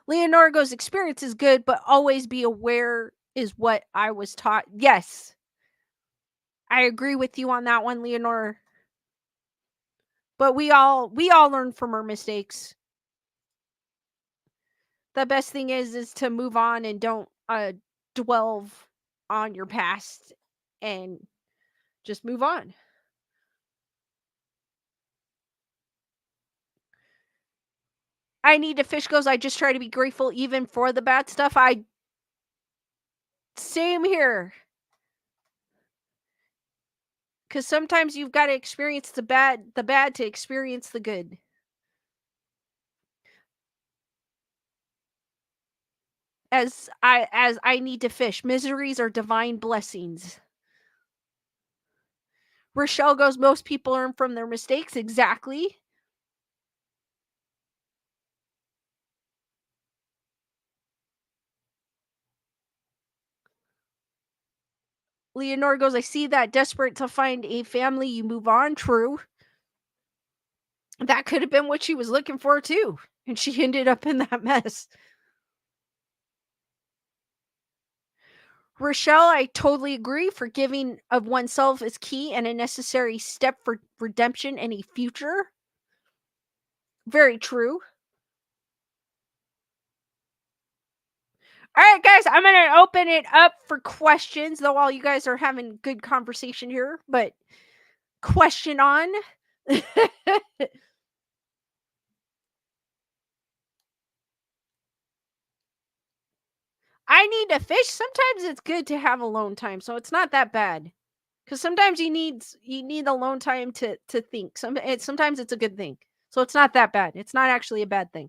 Leonora goes, experience is good, but always be aware is what I was taught. Yes. I agree with you on that one, Leonora. But we all learn from our mistakes. The best thing is to move on and don't dwell on your past and just move on. I need to fish goes, I just try to be grateful even for the bad stuff. Same here. Cuz sometimes you've got to experience the bad to experience the good. As I need to fish. Miseries are divine blessings. Rochelle goes, most people learn from their mistakes. Exactly. Leonore goes, I see that. Desperate to find a family, you move on. True. That could have been what she was looking for, too. And she ended up in that mess. Rochelle, I totally agree. Forgiving of oneself is key and a necessary step for redemption and a future. Very true. All right, guys, I'm going to open it up for questions, though all you guys are having good conversation here, but question on. I need to fish. Sometimes it's good to have alone time, so it's not that bad. Because sometimes you need alone time to think. Sometimes it's a good thing, so it's not that bad. It's not actually a bad thing.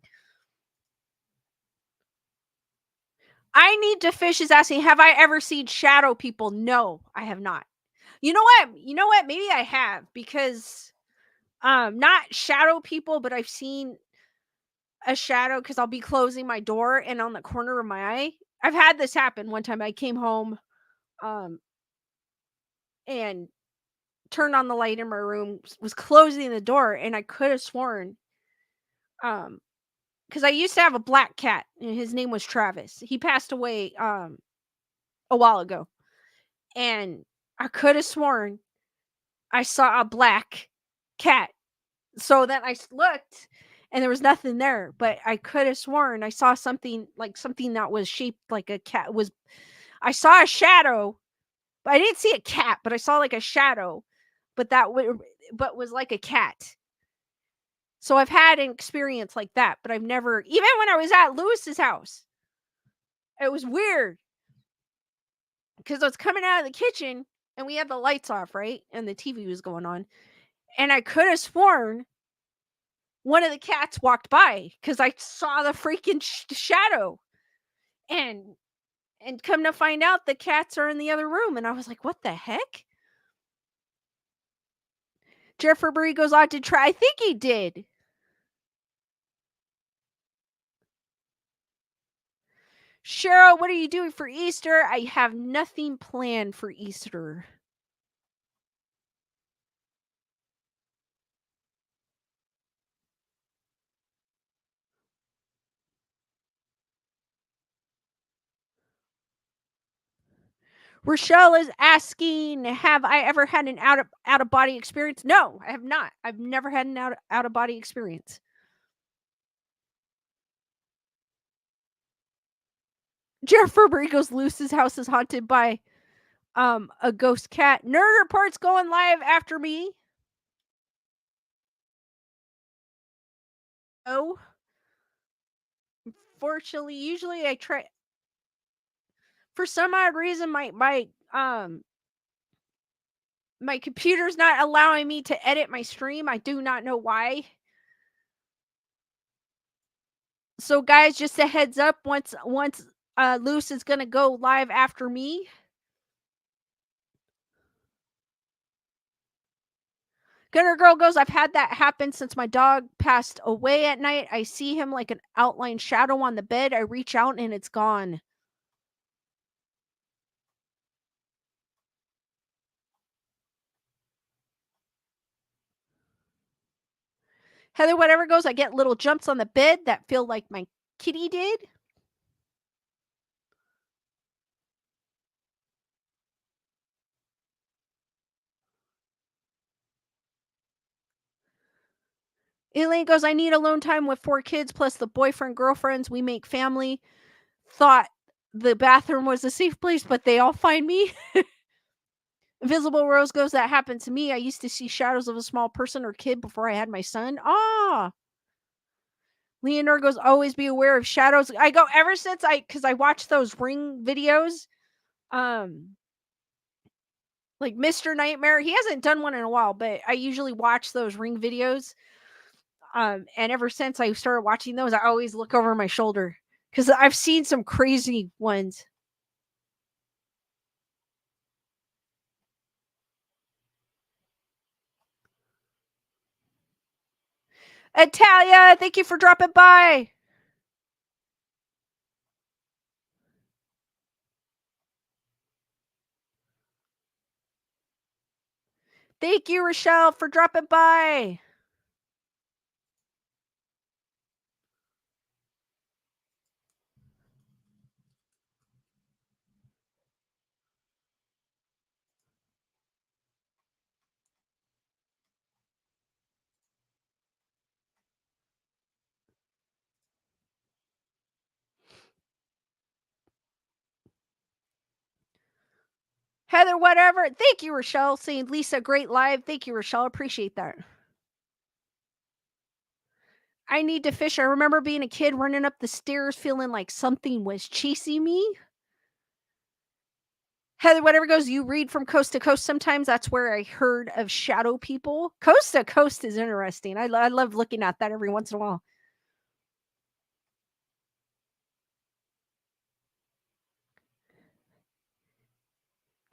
I need to fish is asking, have I ever seen shadow people? No, I have not. You know what? You know what? Maybe I have because not shadow people, but I've seen a shadow because I'll be closing my door and on the corner of my eye. I've had this happen one time. I came home um and turned on the light in my room, was closing the door, and I could have sworn um because I used to have a black cat and his name was Travis. He passed away a while ago. And I could have sworn I saw a black cat. So then looked and there was nothing there, but I could have sworn I saw something like something that was shaped like a cat was I saw a shadow, but I didn't see a cat, but I saw like a shadow, but but was like a cat. So I've had an experience like that, but I've never even when I was at Lewis's house. It was weird because I was coming out of the kitchen and we had the lights off, right? And the TV was going on. And I could have sworn one of the cats walked by because I saw the freaking shadow. And come to find out the cats are in the other room. And I was like, what the heck? Jeffrey goes on to try. I think he did. Cheryl, what are you doing for Easter? I have nothing planned for Easter. Rochelle is asking, have I ever had an out of body experience? No, I have not. I've never had an out of body experience. Jeff Furbury Lewis's house is haunted by a ghost cat. Nerd Report's going live after me. Oh, fortunately, usually I try. For some odd reason, my computer's not allowing me to edit my stream. I do not know why. So, guys, just a heads up. Once Luce is gonna go live after me. Gunner Girl goes, I've had that happen since my dog passed away at night. I see him like an outline shadow on the bed. I reach out and it's gone. Heather, whatever goes, I get little jumps on the bed that feel like my kitty did. Elaine goes, I need alone time with 4 kids plus the boyfriend, girlfriends. We make family. Thought the bathroom was a safe place, but they all find me. Invisible Rose goes, that happened to me. I used to see shadows of a small person or kid before I had my son. Ah. Leonor goes, always be aware of shadows. I go ever since because I watched those Ring videos. Like Mr. Nightmare. He hasn't done one in a while, but I usually watch those Ring videos. And ever since I started watching those, I always look over my shoulder because I've seen some crazy ones. Italia, thank you for dropping by. Thank you, Rochelle, for dropping by. Heather, whatever. Thank you, Rochelle. Saying Lisa, great live. Thank you, Rochelle. Appreciate that. I need to fish. I remember being a kid running up the stairs feeling like something was chasing me. Heather, whatever goes, you read from coast to coast sometimes. That's where I heard of shadow people. Coast to coast is interesting. I love looking at that every once in a while.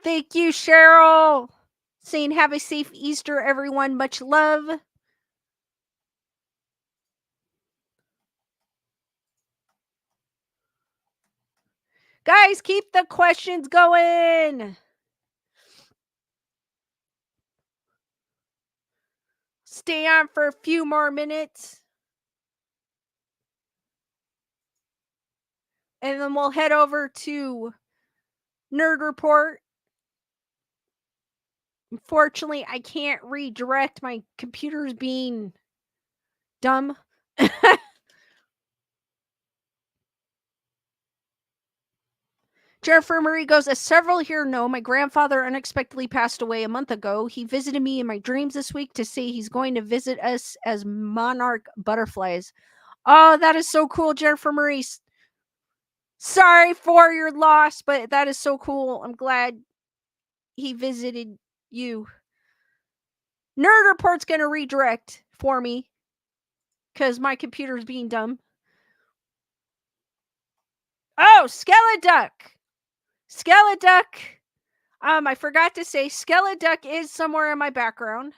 Thank you, Cheryl. Saying have a safe Easter, everyone. Much love. Guys, keep the questions going. Stay on for a few more minutes. And then we'll head over to Nerd Report. Unfortunately, I can't redirect. My computer's being dumb. Jennifer Marie goes, as several here know, my grandfather unexpectedly passed away a month ago. He visited me in my dreams this week to say he's going to visit us as monarch butterflies. Oh, that is so cool, Jennifer Marie. Sorry for your loss, but that is so cool. I'm glad he visited you. Nerd Report's going to redirect for me because my computer's being dumb. Oh, Skeleduck. Skeleduck. I forgot to say Skeleduck is somewhere in my background.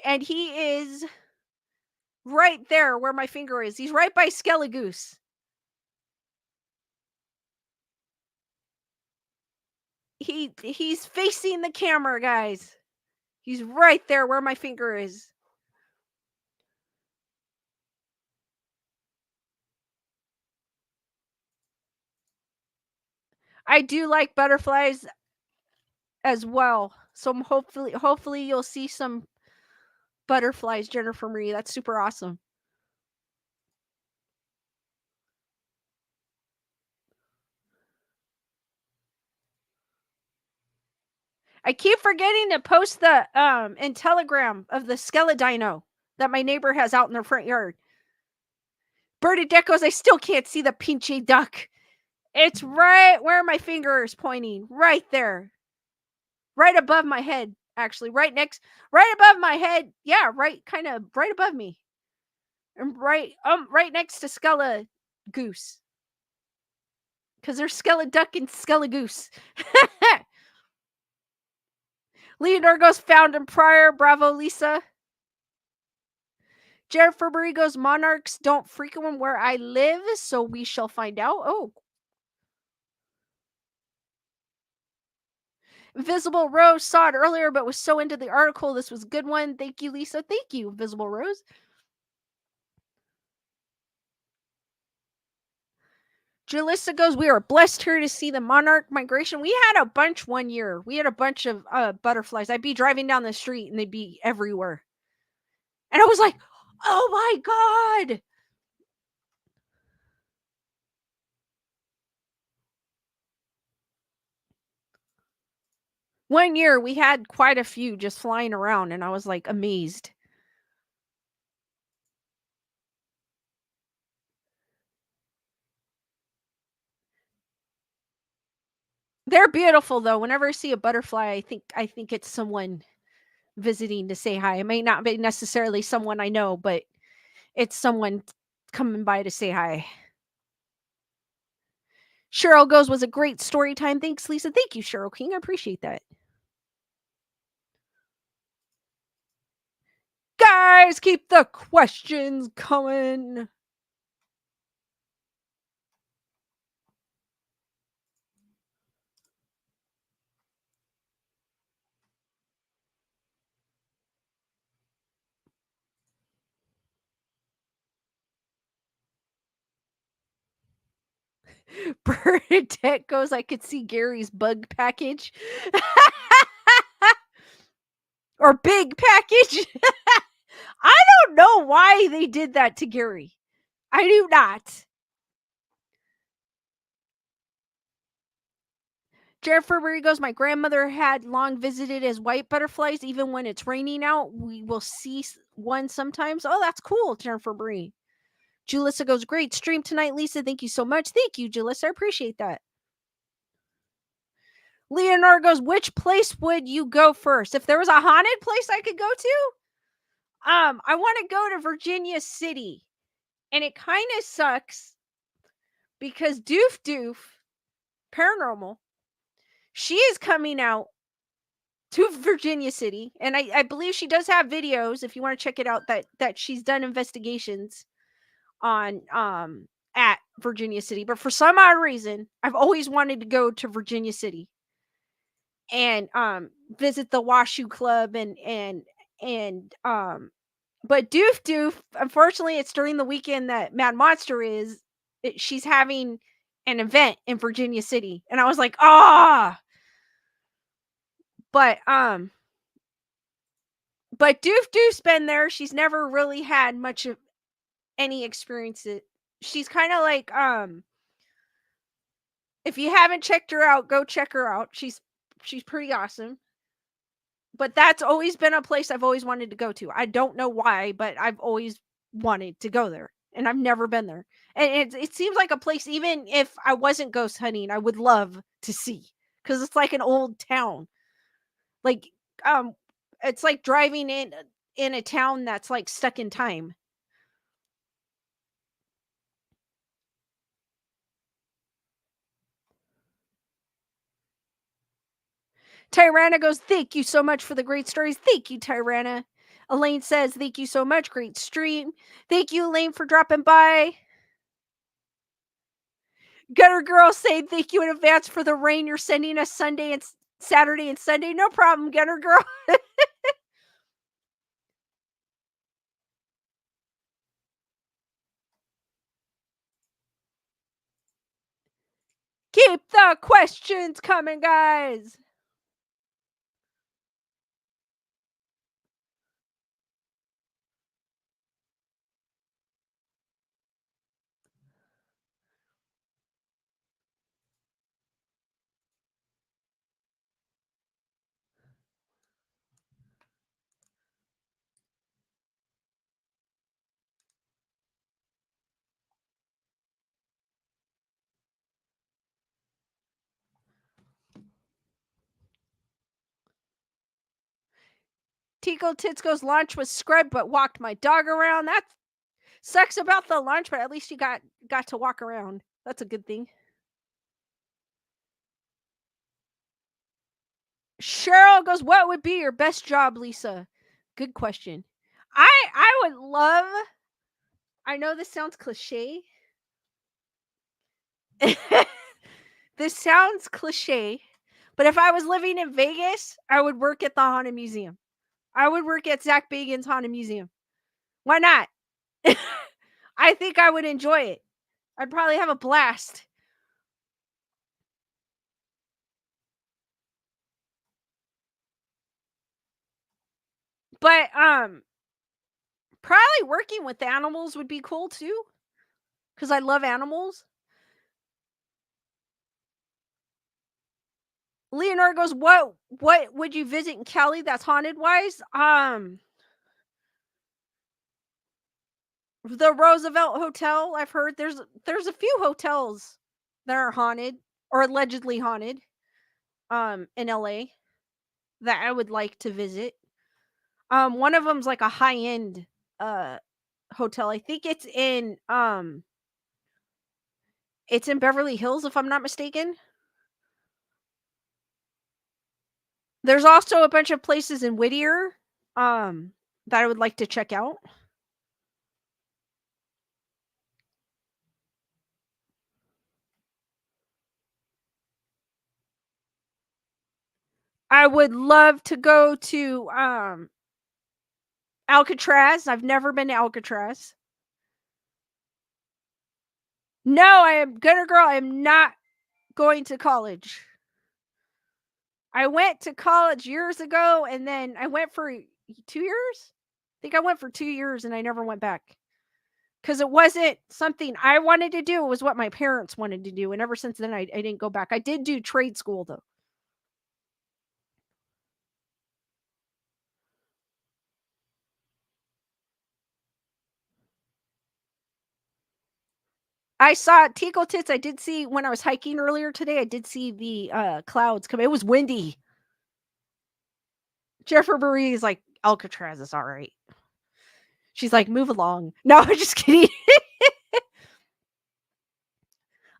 And he is right there where my finger is. He's right by Skelegoose. He's facing the camera, guys. He's right there where my finger is. I do like butterflies as well. So hopefully you'll see some butterflies, Jennifer Marie. That's super awesome. I keep forgetting to post the in Telegram of the Skeledino that my neighbor has out in their front yard. Bernadette goes, I still can't see the pinchy duck. It's right where my finger is pointing. Right there. Right above my head, actually. Right above my head. Yeah, kind of right above me. And right next to Skella Goose. Because there's Skeleduck and Skelegoose. Leonor goes, found in Prior. Bravo, Lisa. Jennifer Marie goes, monarchs don't frequent where I live, so we shall find out. Oh. Invisible Rose saw it earlier, but was so into the article. This was a good one. Thank you, Lisa. Thank you, Invisible Rose. Jalissa goes, we are blessed here to see the monarch migration. We had a bunch one year. We had a bunch of butterflies. I'd be driving down the street and they'd be everywhere. And I was like, oh my God. One year we had quite a few just flying around and I was like amazed. They're beautiful though. Whenever I see a butterfly, I think it's someone visiting to say hi. It may not be necessarily someone I know, but it's someone coming by to say hi. Cheryl goes, was a great story time. Thanks, Lisa. Thank you, Cheryl King. I appreciate that. Guys, keep the questions coming. Bernadette goes, I could see Gary's bug package. Or big package. I don't know why they did that to Gary. I do not. Jennifer Berry goes, my grandmother had long visited as white butterflies. Even when it's raining out, we will see one sometimes. Oh, that's cool, Jennifer Berry. Julissa goes, great stream tonight, Lisa. Thank you so much. Thank you, Julissa. I appreciate that. Leonard goes, which place would you go first? If there was a haunted place I could go to, I want to go to Virginia City. And it kind of sucks because Doof Paranormal, she is coming out to Virginia City, and I believe she does have videos if you want to check it out that she's done investigations on at Virginia City. But for some odd reason, I've always wanted to go to Virginia City and visit the Washoe Club and but Doof, unfortunately, it's during the weekend that Mad Monster is. She's having an event in Virginia City, and I was like, ah. But Doof's been there. She's never really had much of any experience. She's kind of like, if you haven't checked her out, go check her out. She's pretty awesome. But that's always been a place I've always wanted to go to. I don't know why, but I've always wanted to go there, and I've never been there. And it seems like a place, even if I wasn't ghost hunting, I would love to see, because it's like an old town. Like, it's like driving in a town that's like stuck in time. Tyranna goes, thank you so much for the great stories. Thank you, Tyranna. Elaine says, thank you so much. Great stream. Thank you, Elaine, for dropping by. Gutter Girl saying thank you in advance for the rain you're sending us Sunday and Saturday and Sunday. No problem, Gutter Girl. Keep the questions coming, guys. Tico Titsco's lunch was scrubbed but walked my dog around. That sucks about the lunch, but at least you got to walk around. That's a good thing. Cheryl goes, what would be your best job, Lisa? Good question. I would love, I know this sounds cliche. This sounds cliche, but if I was living in Vegas, I would work at the Haunted Museum. I would work at Zach Bagan's Haunted Museum. Why not? I think I would enjoy it. I'd probably have a blast. But probably working with animals would be cool too, because I love animals. Leonardo goes, what would you visit in Cali that's haunted wise? The Roosevelt Hotel. I've heard there's a few hotels that are haunted or allegedly haunted in LA that I would like to visit. One of them's like a high-end hotel. I think it's in Beverly Hills, if I'm not mistaken. There's also a bunch of places in Whittier that I would like to check out. I would love to go to Alcatraz. I've never been to Alcatraz. No, I am good girl. I am not going to college. I went to college years ago, and then I went for 2 years. I think I went for 2 years, and I never went back because it wasn't something I wanted to do. It was what my parents wanted to do, and ever since then, I didn't go back. I did do trade school though. I saw Tico Tits. I did see when I was hiking earlier today. I did see the clouds come. It was windy. Jennifer Marie is like, Alcatraz is all right. She's like, move along. No, I'm just kidding.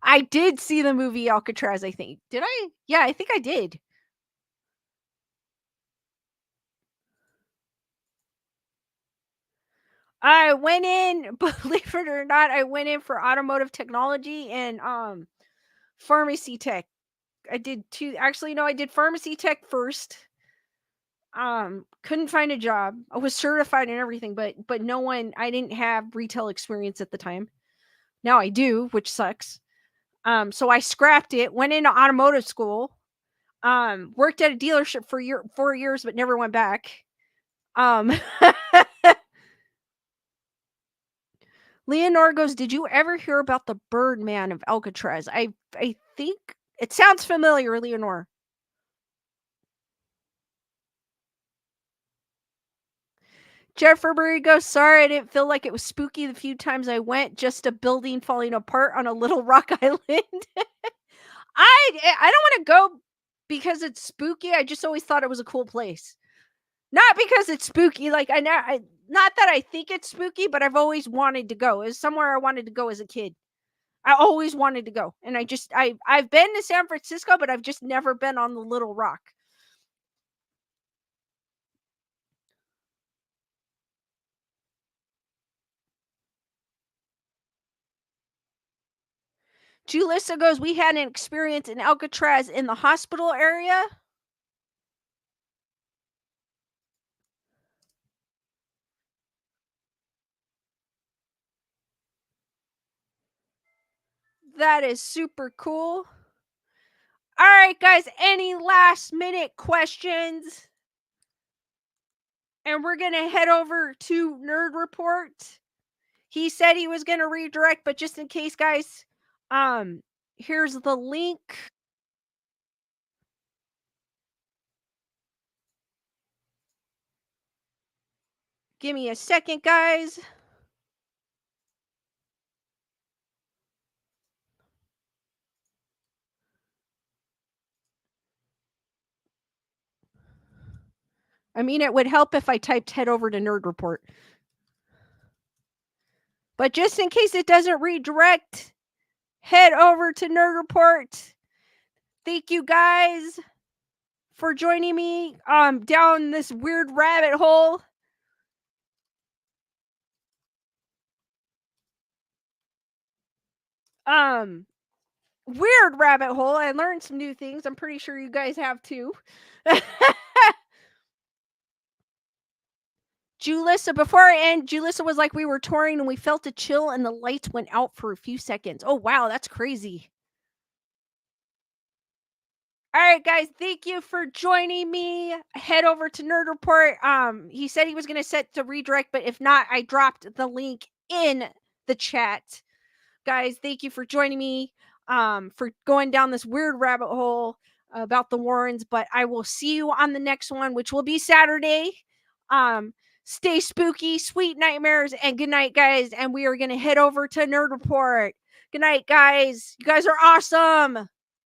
I did see the movie Alcatraz, I think. Did I? Yeah, I think I did. I went in, believe it or not, I went in for automotive technology and pharmacy tech. I did two, actually no, I did pharmacy tech first. Couldn't find a job. I was certified and everything, but no one, I didn't have retail experience at the time. Now I do, which sucks. So I scrapped it, went into automotive school, worked at a dealership for 4 years, but never went back. Um, Leonore goes, did you ever hear about the Birdman of Alcatraz? I think it sounds familiar, Leonore. Jennifer Murray goes, sorry, I didn't feel like it was spooky the few times I went. Just a building falling apart on a little rock island. I don't want to go because it's spooky. I just always thought it was a cool place. Not because it's spooky. Like not that I think it's spooky, but I've always wanted to go. It's somewhere I wanted to go as a kid. I always wanted to go, and I've been to San Francisco, but I've just never been on the Little Rock. Julissa goes, we had an experience in Alcatraz in the hospital area. That is super cool. All right, guys, any last minute questions? And we're going to head over to Nerd Report. He said he was going to redirect, but just in case, guys, here's the link. Give me a second, guys. I mean, it would help if I typed head over to Nerd Report. But just in case it doesn't redirect, head over to Nerd Report. Thank you guys for joining me down this weird rabbit hole. Weird rabbit hole. I learned some new things. I'm pretty sure you guys have too. Julissa, before I end, Julissa was like, we were touring and we felt a chill and the lights went out for a few seconds. Oh, wow, that's crazy. All right, guys, thank you for joining me. Head over to Nerd Report. He said he was going to set to redirect, but if not, I dropped the link in the chat. Guys, thank you for joining me, for going down this weird rabbit hole about the Warrens, but I will see you on the next one, which will be Saturday. Stay spooky, sweet nightmares, and good night, guys. And we are going to head over to Nerd Report. Good night, guys. You guys are awesome.